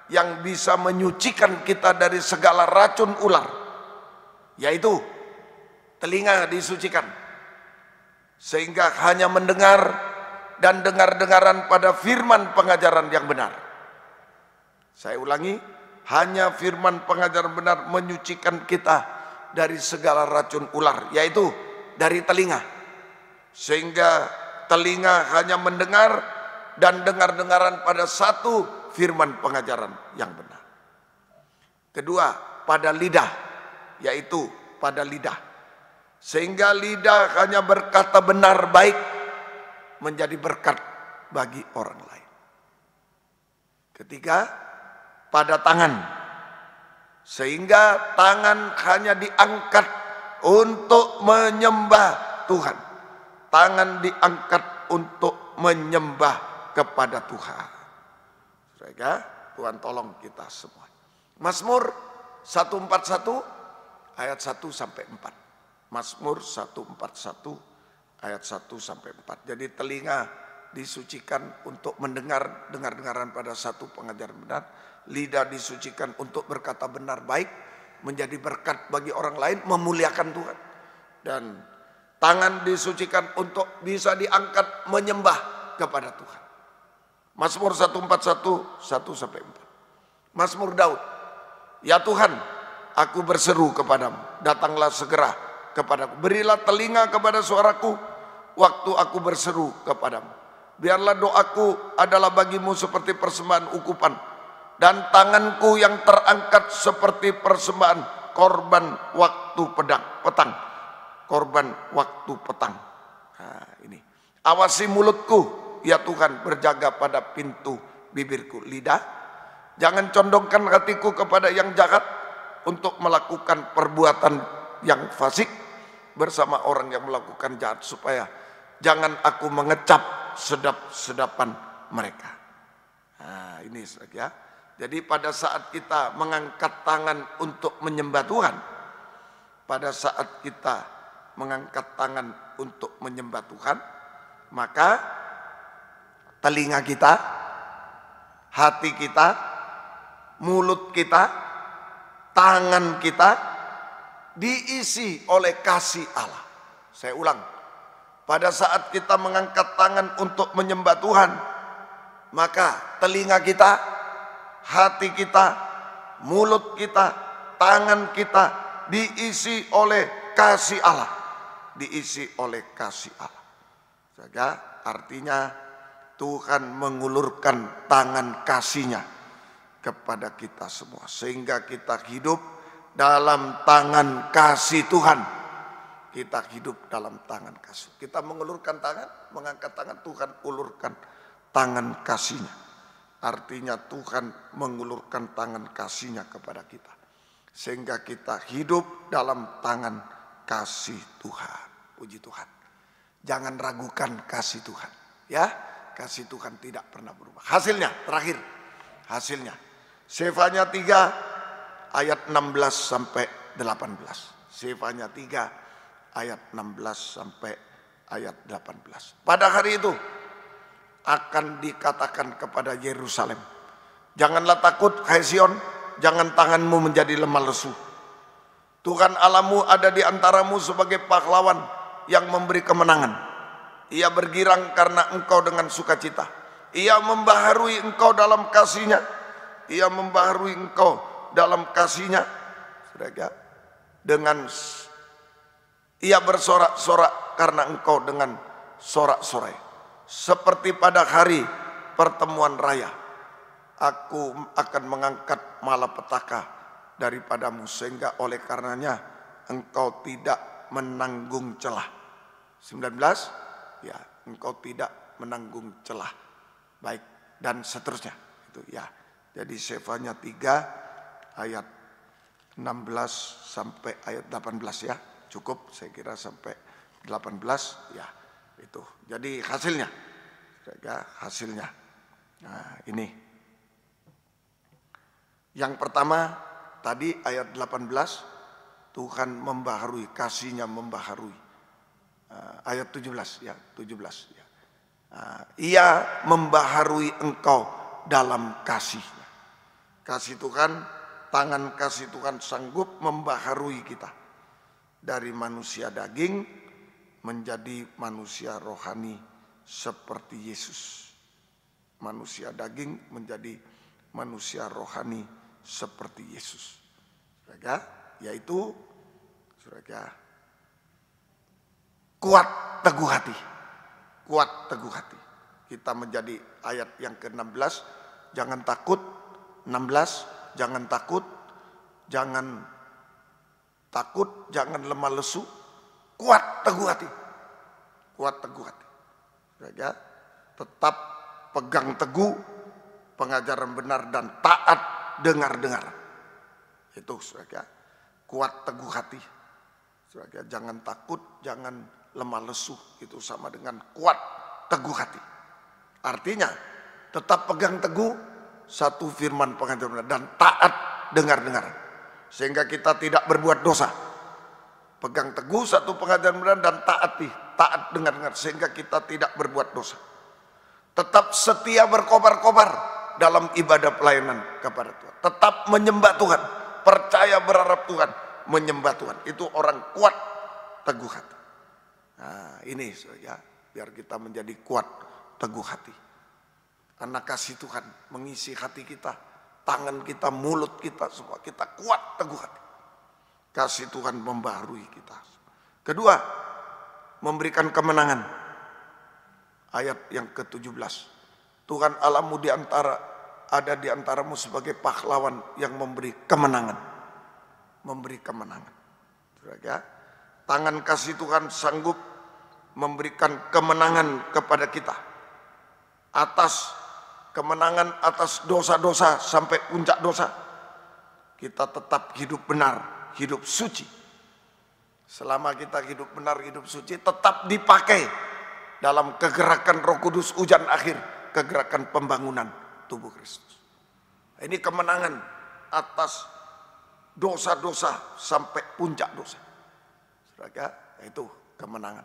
yang bisa menyucikan kita dari segala racun ular, yaitu telinga disucikan, sehingga hanya mendengar dan dengar-dengaran pada firman pengajaran yang benar. Saya ulangi, hanya firman pengajaran benar menyucikan kita dari segala racun ular, yaitu dari telinga. Sehingga telinga hanya mendengar dan dengar-dengaran pada satu firman pengajaran yang benar. Kedua, pada lidah, yaitu pada lidah. Sehingga lidah hanya berkata benar baik, menjadi berkat bagi orang lain. Ketiga, pada tangan. Sehingga tangan hanya diangkat untuk menyembah Tuhan. Tangan diangkat untuk menyembah kepada Tuhan. Saudara, Tuhan tolong kita semua. Mazmur 141 ayat 1 sampai 4. Mazmur 141 ayat 1 sampai 4. Jadi telinga disucikan untuk mendengar dengar-dengaran pada satu pengajaran benar. Lidah disucikan untuk berkata benar baik, menjadi berkat bagi orang lain, memuliakan Tuhan. Dan tangan disucikan untuk bisa diangkat menyembah kepada Tuhan. Mazmur 141 1 sampai 4. Mazmur Daud. Ya Tuhan, aku berseru kepadamu, datanglah segera kepadaku. Berilah telinga kepada suaraku waktu aku berseru kepadamu. Biarlah doaku adalah bagimu seperti persembahan ukupan, dan tanganku yang terangkat seperti persembahan korban waktu petang. Korban waktu petang. Nah, ini. Awasi mulutku, ya Tuhan, berjaga pada pintu bibirku. Lidah, jangan condongkan hatiku kepada yang jahat, untuk melakukan perbuatan yang fasik bersama orang yang melakukan jahat, supaya jangan aku mengecap sedap-sedapan mereka. Nah, ini ya. Jadi pada saat kita mengangkat tangan untuk menyembah Tuhan, pada saat kita mengangkat tangan untuk menyembah Tuhan, maka telinga kita, hati kita, mulut kita, tangan kita diisi oleh kasih Allah. Saya ulang, pada saat kita mengangkat tangan untuk menyembah Tuhan, maka telinga kita, hati kita, mulut kita, tangan kita diisi oleh kasih Allah. Diisi oleh kasih Allah. Saja artinya Tuhan mengulurkan tangan kasih-Nya kepada kita semua, sehingga kita hidup dalam tangan kasih Tuhan. Kita hidup dalam tangan kasih. Kita mengulurkan tangan, mengangkat tangan, Tuhan ulurkan tangan kasih-Nya. Artinya Tuhan mengulurkan tangan kasih-Nya kepada kita, sehingga kita hidup dalam tangan kasih Tuhan. Puji Tuhan. Jangan ragukan kasih Tuhan, ya. Kasih Tuhan tidak pernah berubah. Hasilnya, terakhir, hasilnya Sefanya 3 ayat 16 sampai 18. Sefanya 3 ayat 16 sampai ayat 18. Pada hari itu akan dikatakan kepada Yerusalem, janganlah takut hai Sion, jangan tanganmu menjadi lemah lesu. Tuhan Allahmu ada di antaramu sebagai pahlawan yang memberi kemenangan. Ia bergirang karena engkau dengan sukacita. Ia membaharui engkau dalam kasih-Nya. Ia membaharui engkau dalam kasih-Nya. Saudara, dengan ia bersorak-sorak karena engkau dengan sorak-sorai. Seperti pada hari pertemuan raya, aku akan mengangkat malapetaka daripadamu, sehingga oleh karenanya engkau tidak menanggung celah. 19, ya, engkau tidak menanggung celah. Baik, dan seterusnya. Itu ya. Jadi Sefanya 3 ayat 16 sampai ayat 18 ya. Cukup saya kira sampai 18 ya. Itu. Jadi hasilnya. Ya, hasilnya. Nah, ini. Yang pertama tadi ayat 18, Tuhan membaharui, kasih-Nya membaharui. Ayat 17 ya, 17 ya. Ia membaharui engkau dalam kasih-Nya. Kasih Tuhan, tangan kasih Tuhan sanggup membaharui kita dari manusia daging menjadi manusia rohani seperti Yesus. Manusia daging menjadi manusia rohani seperti Yesus. Saudara, yaitu saudara, kuat teguh hati. Kuat teguh hati. Kita menjadi ayat yang ke-16, jangan takut. 16, jangan takut. Jangan takut, jangan lemah lesu. Kuat teguh hati. Kuat teguh hati. Saudara, tetap pegang teguh pengajaran benar dan taat dengar-dengar. Itu saudara, kuat teguh hati. Saudara, jangan takut, jangan lemah lesu. Itu sama dengan kuat teguh hati. Artinya tetap pegang teguh satu firman pengajaran benar dan taat dengar-dengar. Sehingga kita tidak berbuat dosa. Pegang teguh satu pengajaran benar dan taat dengar-dengar sehingga kita tidak berbuat dosa. Tetap setia berkobar-kobar dalam ibadah pelayanan kepada Tuhan. Tetap menyembah Tuhan, percaya berharap Tuhan, menyembah Tuhan. Itu orang kuat teguh hati. Nah, ini ya, biar kita menjadi kuat teguh hati. Karena kasih Tuhan mengisi hati kita, tangan kita, mulut kita, semua kita kuat teguh hati. Kasih Tuhan membaharui kita. Kedua, memberikan kemenangan. Ayat yang ke-17. Tuhan Allahmu ada di antaramu sebagai pahlawan yang memberi kemenangan. Memberi kemenangan. Saudara, tangan kasih Tuhan sanggup memberikan kemenangan kepada kita. Kemenangan atas dosa-dosa sampai puncak dosa. Kita tetap hidup benar, hidup suci. Selama kita hidup benar, hidup suci, tetap dipakai dalam kegerakan Roh Kudus ujian akhir, kegerakan pembangunan tubuh Kristus. Ini kemenangan atas dosa-dosa sampai puncak dosa. Saudara, itu kemenangan.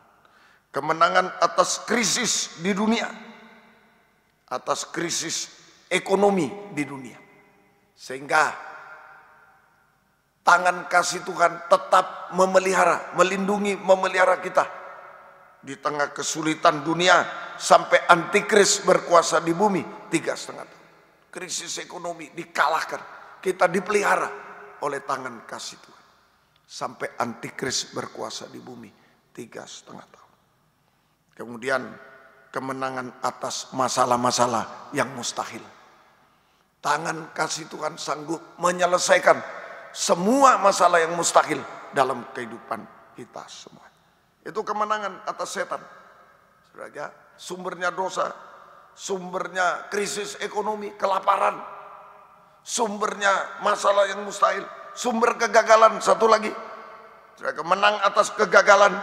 Kemenangan atas krisis di dunia, atas krisis ekonomi di dunia. Sehingga tangan kasih Tuhan tetap melindungi, memelihara kita di tengah kesulitan dunia sampai antikris berkuasa di bumi 3,5 tahun. Krisis ekonomi dikalahkan, kita dipelihara oleh tangan kasih Tuhan sampai antikris berkuasa di bumi 3,5 tahun. Kemudian kemenangan atas masalah-masalah yang mustahil. Tangan kasih Tuhan sanggup menyelesaikan semua masalah yang mustahil dalam kehidupan kita semua. Itu kemenangan atas setan. Saudara, sumbernya dosa, sumbernya krisis ekonomi, kelaparan, sumbernya masalah yang mustahil, sumber kegagalan satu lagi. Saudara, menang atas kegagalan,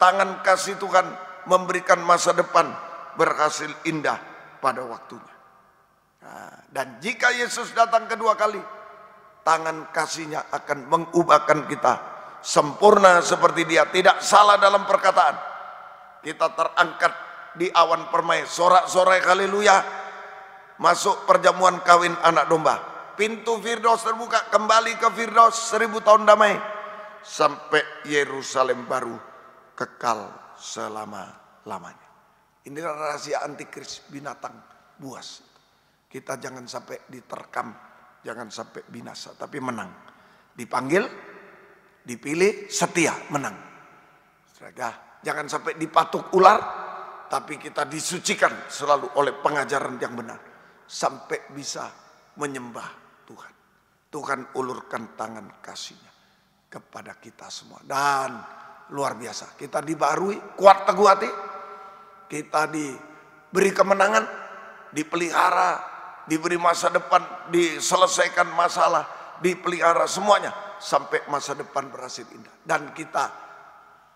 tangan kasih Tuhan memberikan masa depan berhasil indah pada waktunya. Nah, dan jika Yesus datang kedua kali, tangan kasih-Nya akan mengubahkan kita sempurna seperti Dia, tidak salah dalam perkataan. Kita terangkat di awan permai, sorak-sorai haleluya, masuk perjamuan kawin anak domba. Pintu Firdaus terbuka, kembali ke Firdaus 1000 tahun damai sampai Yerusalem baru kekal selama-lamanya. Ini rahasia antikris, binatang buas. Kita jangan sampai diterkam, jangan sampai binasa, tapi menang. Dipanggil, dipilih, setia, menang. Saudara, jangan sampai dipatuk ular, tapi kita disucikan selalu oleh pengajaran yang benar. Sampai bisa menyembah Tuhan. Tuhan ulurkan tangan kasih-Nya. kepada kita semua. Dan luar biasa, kita dibarui, kuat teguh hati, kita diberi kemenangan, dipelihara, diberi masa depan, diselesaikan masalah, dipelihara semuanya sampai masa depan berhasil indah. Dan kita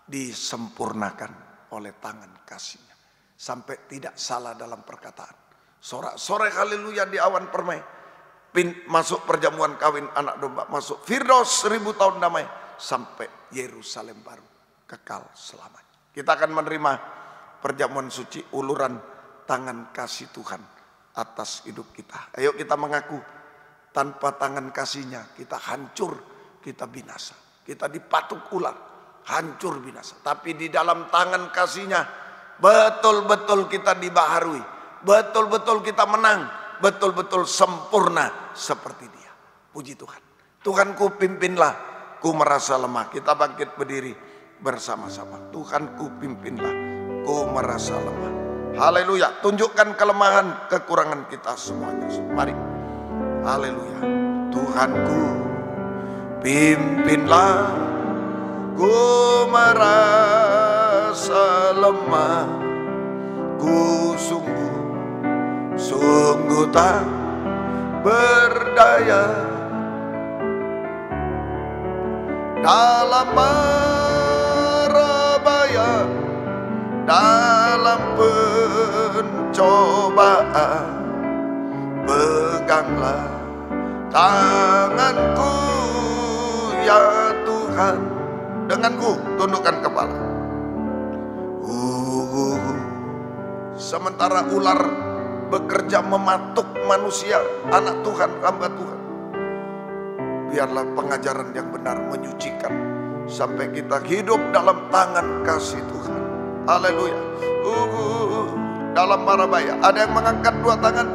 disempurnakan oleh tangan kasih-Nya sampai tidak salah dalam perkataan. Sorak-sorai haleluya di awan permai, masuk perjamuan kawin anak domba, masuk Firdaus 1000 tahun damai, sampai Yerusalem baru kekal selamanya. Kita akan menerima perjamuan suci, uluran tangan kasih Tuhan atas hidup kita. Ayo kita mengaku, tanpa tangan kasih-Nya kita hancur, kita binasa, kita dipatuk ular, hancur binasa. Tapi di dalam tangan kasih-Nya betul-betul kita dibaharui, betul-betul kita menang, betul-betul sempurna seperti Dia. Puji Tuhan. Tuhanku pimpinlah, ku merasa lemah. Kita bangkit berdiri bersama-sama. Tuhanku pimpinlah, ku merasa lemah. Haleluya. Tunjukkan kelemahan, kekurangan kita semuanya. Mari. Haleluya. Tuhanku pimpinlah, ku merasa lemah. Ku sungguh tak berdaya dalam marabaya, dalam pencobaan. Peganglah tanganku ya Tuhan. Denganku tundukkan kepala. Sementara ular bekerja mematuk manusia, anak Tuhan, hamba Tuhan, biarlah pengajaran yang benar menyucikan sampai kita hidup dalam tangan kasih Tuhan. Haleluya. Dalam marabaya, ada yang mengangkat dua tangan.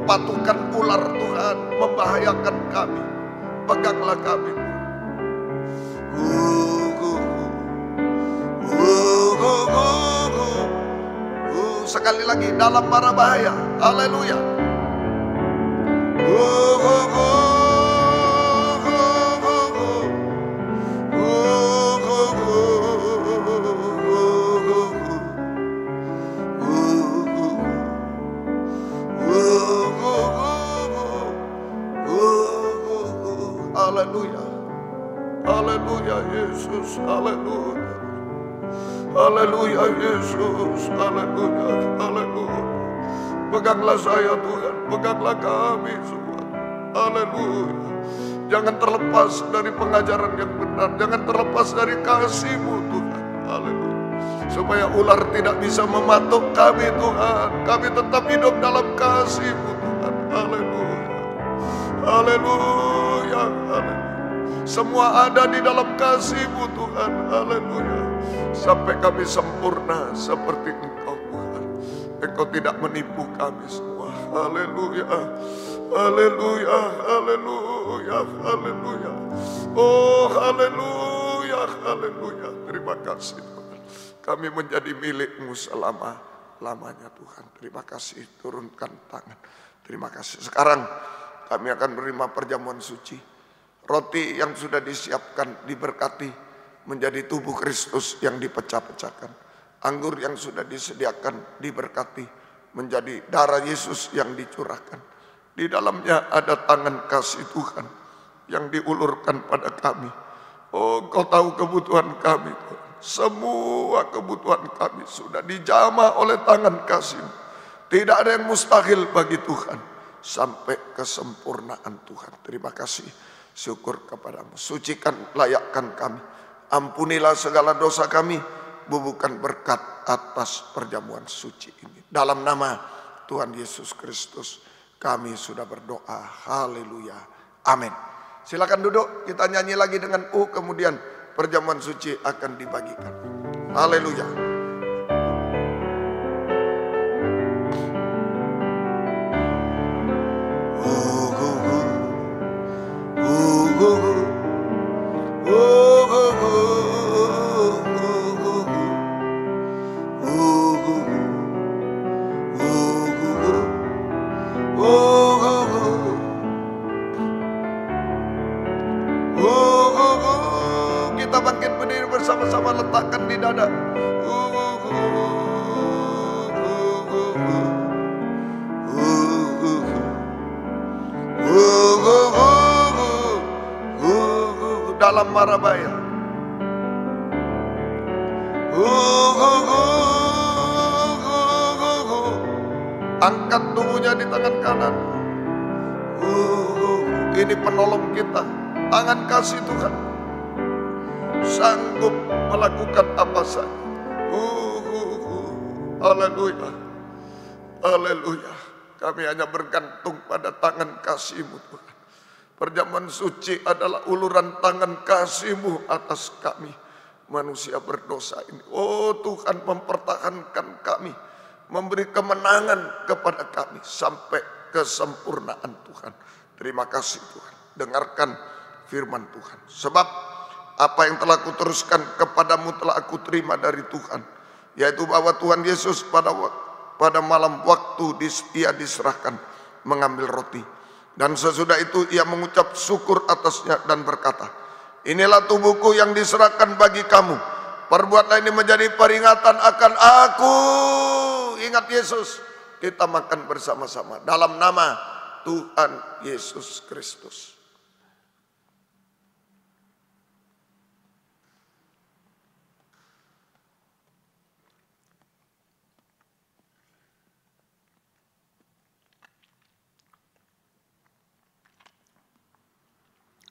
Patukan ular Tuhan membahayakan kami, peganglah kami. Sekali lagi, dalam mara bahaya. Haleluya. Haleluya. Haleluya Yesus. Haleluya. Haleluya Yesus. Haleluya. Haleluya. Peganglah saya Tuhan, peganglah kami semua. Haleluya. Jangan terlepas dari pengajaran yang benar, jangan terlepas dari kasih-Mu Tuhan. Haleluya. Supaya ular tidak bisa mematuk kami Tuhan. Kami tetap hidup dalam kasih-Mu Tuhan. Haleluya. Haleluya. Haleluya. Semua ada di dalam kasih-Mu Tuhan. Haleluya. Sampai kami sempurna seperti Engkau Tuhan. Engkau tidak menipu kami semua. Haleluya. Haleluya. Haleluya. Haleluya. Oh haleluya. Haleluya. Terima kasih Tuhan. Kami menjadi milik-Mu selama-lamanya Tuhan. Terima kasih. Turunkan tangan. Terima kasih. Sekarang kami akan menerima perjamuan suci. Roti yang sudah disiapkan diberkati menjadi tubuh Kristus yang dipecah-pecahkan. Anggur yang sudah disediakan diberkati menjadi darah Yesus yang dicurahkan. Di dalamnya ada tangan kasih Tuhan yang diulurkan pada kami. Oh, Engkau tahu kebutuhan kami Tuhan. Semua kebutuhan kami sudah dijamah oleh tangan kasih-Mu. Tidak ada yang mustahil bagi Tuhan sampai kesempurnaan Tuhan. Terima kasih. Syukur kepadamu. Sucikan, layakkan kami. Ampunilah segala dosa kami. Bubuhkan berkat atas perjamuan suci ini. Dalam nama Tuhan Yesus Kristus kami sudah berdoa. Haleluya. Amin. Silakan duduk. Kita nyanyi lagi dengan kemudian perjamuan suci akan dibagikan. Haleluya. dada. Dalam marabaya. Angkat tubuhnya di tangan kanan. Ini penolong kita. Tangan kasih Tuhan sanggup melakukan apa saja. Haleluya. Haleluya. Kami hanya bergantung pada tangan kasih-Mu Tuhan. Perjamuan suci adalah uluran tangan kasih-Mu atas kami manusia berdosa ini. Oh Tuhan, mempertahankan kami, memberi kemenangan kepada kami sampai kesempurnaan Tuhan. Terima kasih Tuhan. Dengarkan firman Tuhan. Sebab apa yang telah kuteruskan kepadamu telah aku terima dari Tuhan, yaitu bahwa Tuhan Yesus pada malam waktu ia diserahkan mengambil roti, dan sesudah itu ia mengucap syukur atasnya dan berkata, inilah tubuhku yang diserahkan bagi kamu. Perbuatlah ini menjadi peringatan akan aku. Ingat Yesus, kita makan bersama-sama dalam nama Tuhan Yesus Kristus.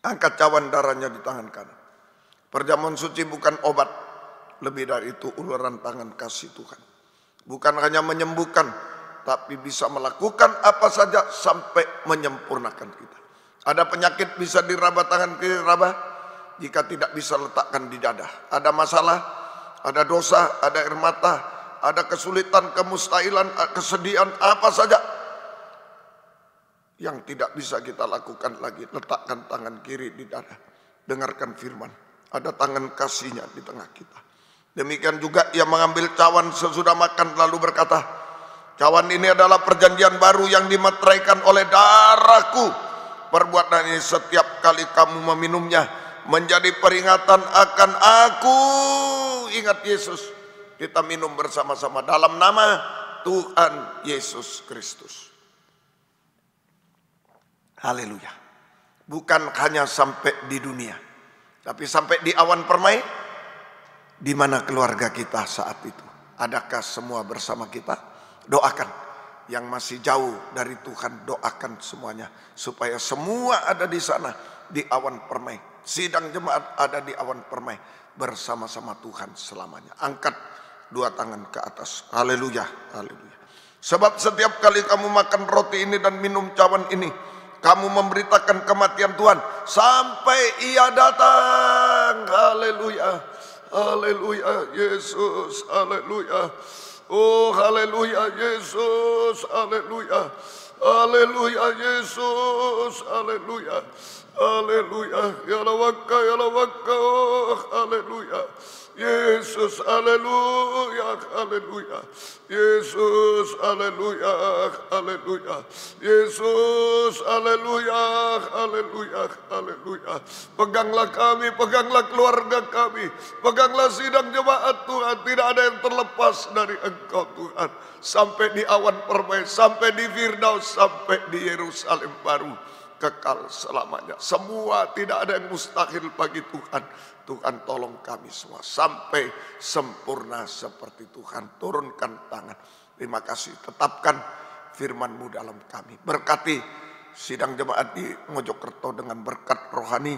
Angkat cawan darahnya di tangan kanan. Perjamuan suci bukan obat, lebih dari itu uluran tangan kasih Tuhan. Bukan hanya menyembuhkan, tapi bisa melakukan apa saja sampai menyempurnakan kita. Ada penyakit bisa diraba tangan kiri, raba. Jika tidak bisa letakkan di dada. Ada masalah, ada dosa, ada air mata, ada kesulitan, kemustahilan, kesedihan, apa saja yang tidak bisa kita lakukan lagi, letakkan tangan kiri di dada. Dengarkan firman, ada tangan kasihnya di tengah kita. Demikian juga ia mengambil cawan sesudah makan lalu berkata, cawan ini adalah perjanjian baru yang dimeteraikan oleh darahku. Perbuatan ini setiap kali kamu meminumnya menjadi peringatan akan aku. Ingat Yesus, kita minum bersama-sama dalam nama Tuhan Yesus Kristus. Haleluya. Bukan hanya sampai di dunia, tapi sampai di awan permai. Di mana keluarga kita saat itu? Adakah semua bersama kita? Doakan. Yang masih jauh dari Tuhan, doakan semuanya supaya semua ada di sana di awan permai. Sidang jemaat ada di awan permai bersama-sama Tuhan selamanya. Angkat dua tangan ke atas. Haleluya. Haleluya. Sebab setiap kali kamu makan roti ini dan minum cawan ini, kamu memberitakan kematian Tuhan sampai ia datang. Haleluya. Haleluya Yesus. Haleluya. Oh haleluya Yesus. Haleluya. Haleluya Yesus. Haleluya. Haleluya. Ya lawaka, ya lawaka. Haleluya. Yesus, haleluya, haleluya. Yesus, haleluya, haleluya. Yesus, haleluya, haleluya, haleluya. Peganglah kami, peganglah keluarga kami, peganglah sidang jemaat Tuhan. Tidak ada yang terlepas dari Engkau Tuhan. Sampai di awan permai, sampai di Firdaus, sampai di Yerusalem baru, kekal selamanya. Semua tidak ada yang mustahil bagi Tuhan. Tuhan tolong kami semua sampai sempurna seperti Tuhan. Turunkan tangan. Terima kasih. Tetapkan firman-Mu dalam kami. Berkati sidang jemaat di Mojokerto dengan berkat rohani,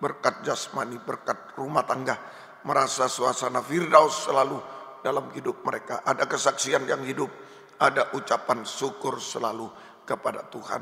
berkat jasmani, berkat rumah tangga. Merasa suasana Firdaus selalu dalam hidup mereka. Ada kesaksian yang hidup. Ada ucapan syukur selalu kepada Tuhan.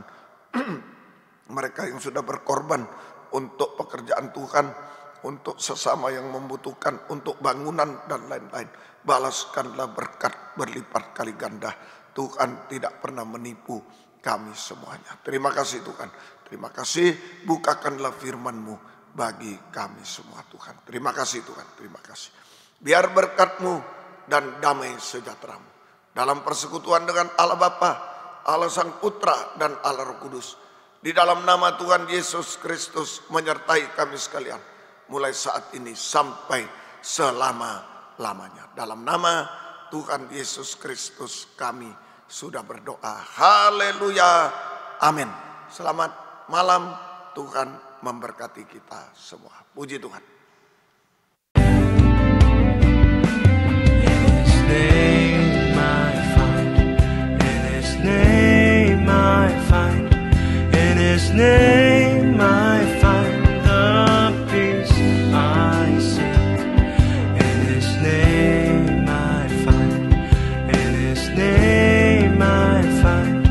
Mereka yang sudah berkorban untuk pekerjaan Tuhan, untuk sesama yang membutuhkan, untuk bangunan dan lain-lain. Balaskanlah berkat berlipat kali ganda. Tuhan tidak pernah menipu kami semuanya. Terima kasih Tuhan. Terima kasih. Bukakanlah firman-Mu bagi kami semua Tuhan. Terima kasih Tuhan. Terima kasih. Biar berkat-Mu dan damai sejahtera-Mu dalam persekutuan dengan Allah Bapa, Allah Sang Putra dan Allah Roh Kudus. Di dalam nama Tuhan Yesus Kristus menyertai kami sekalian. Mulai saat ini sampai selama-lamanya. selama-lamanya. Dalam nama Tuhan Yesus Kristus kami sudah berdoa. Haleluya. Amin. Selamat malam. Tuhan memberkati kita semua. Puji Tuhan. In His name I find the peace I seek. In His name I find. In His name I find.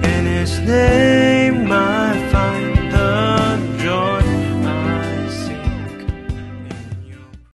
In His name.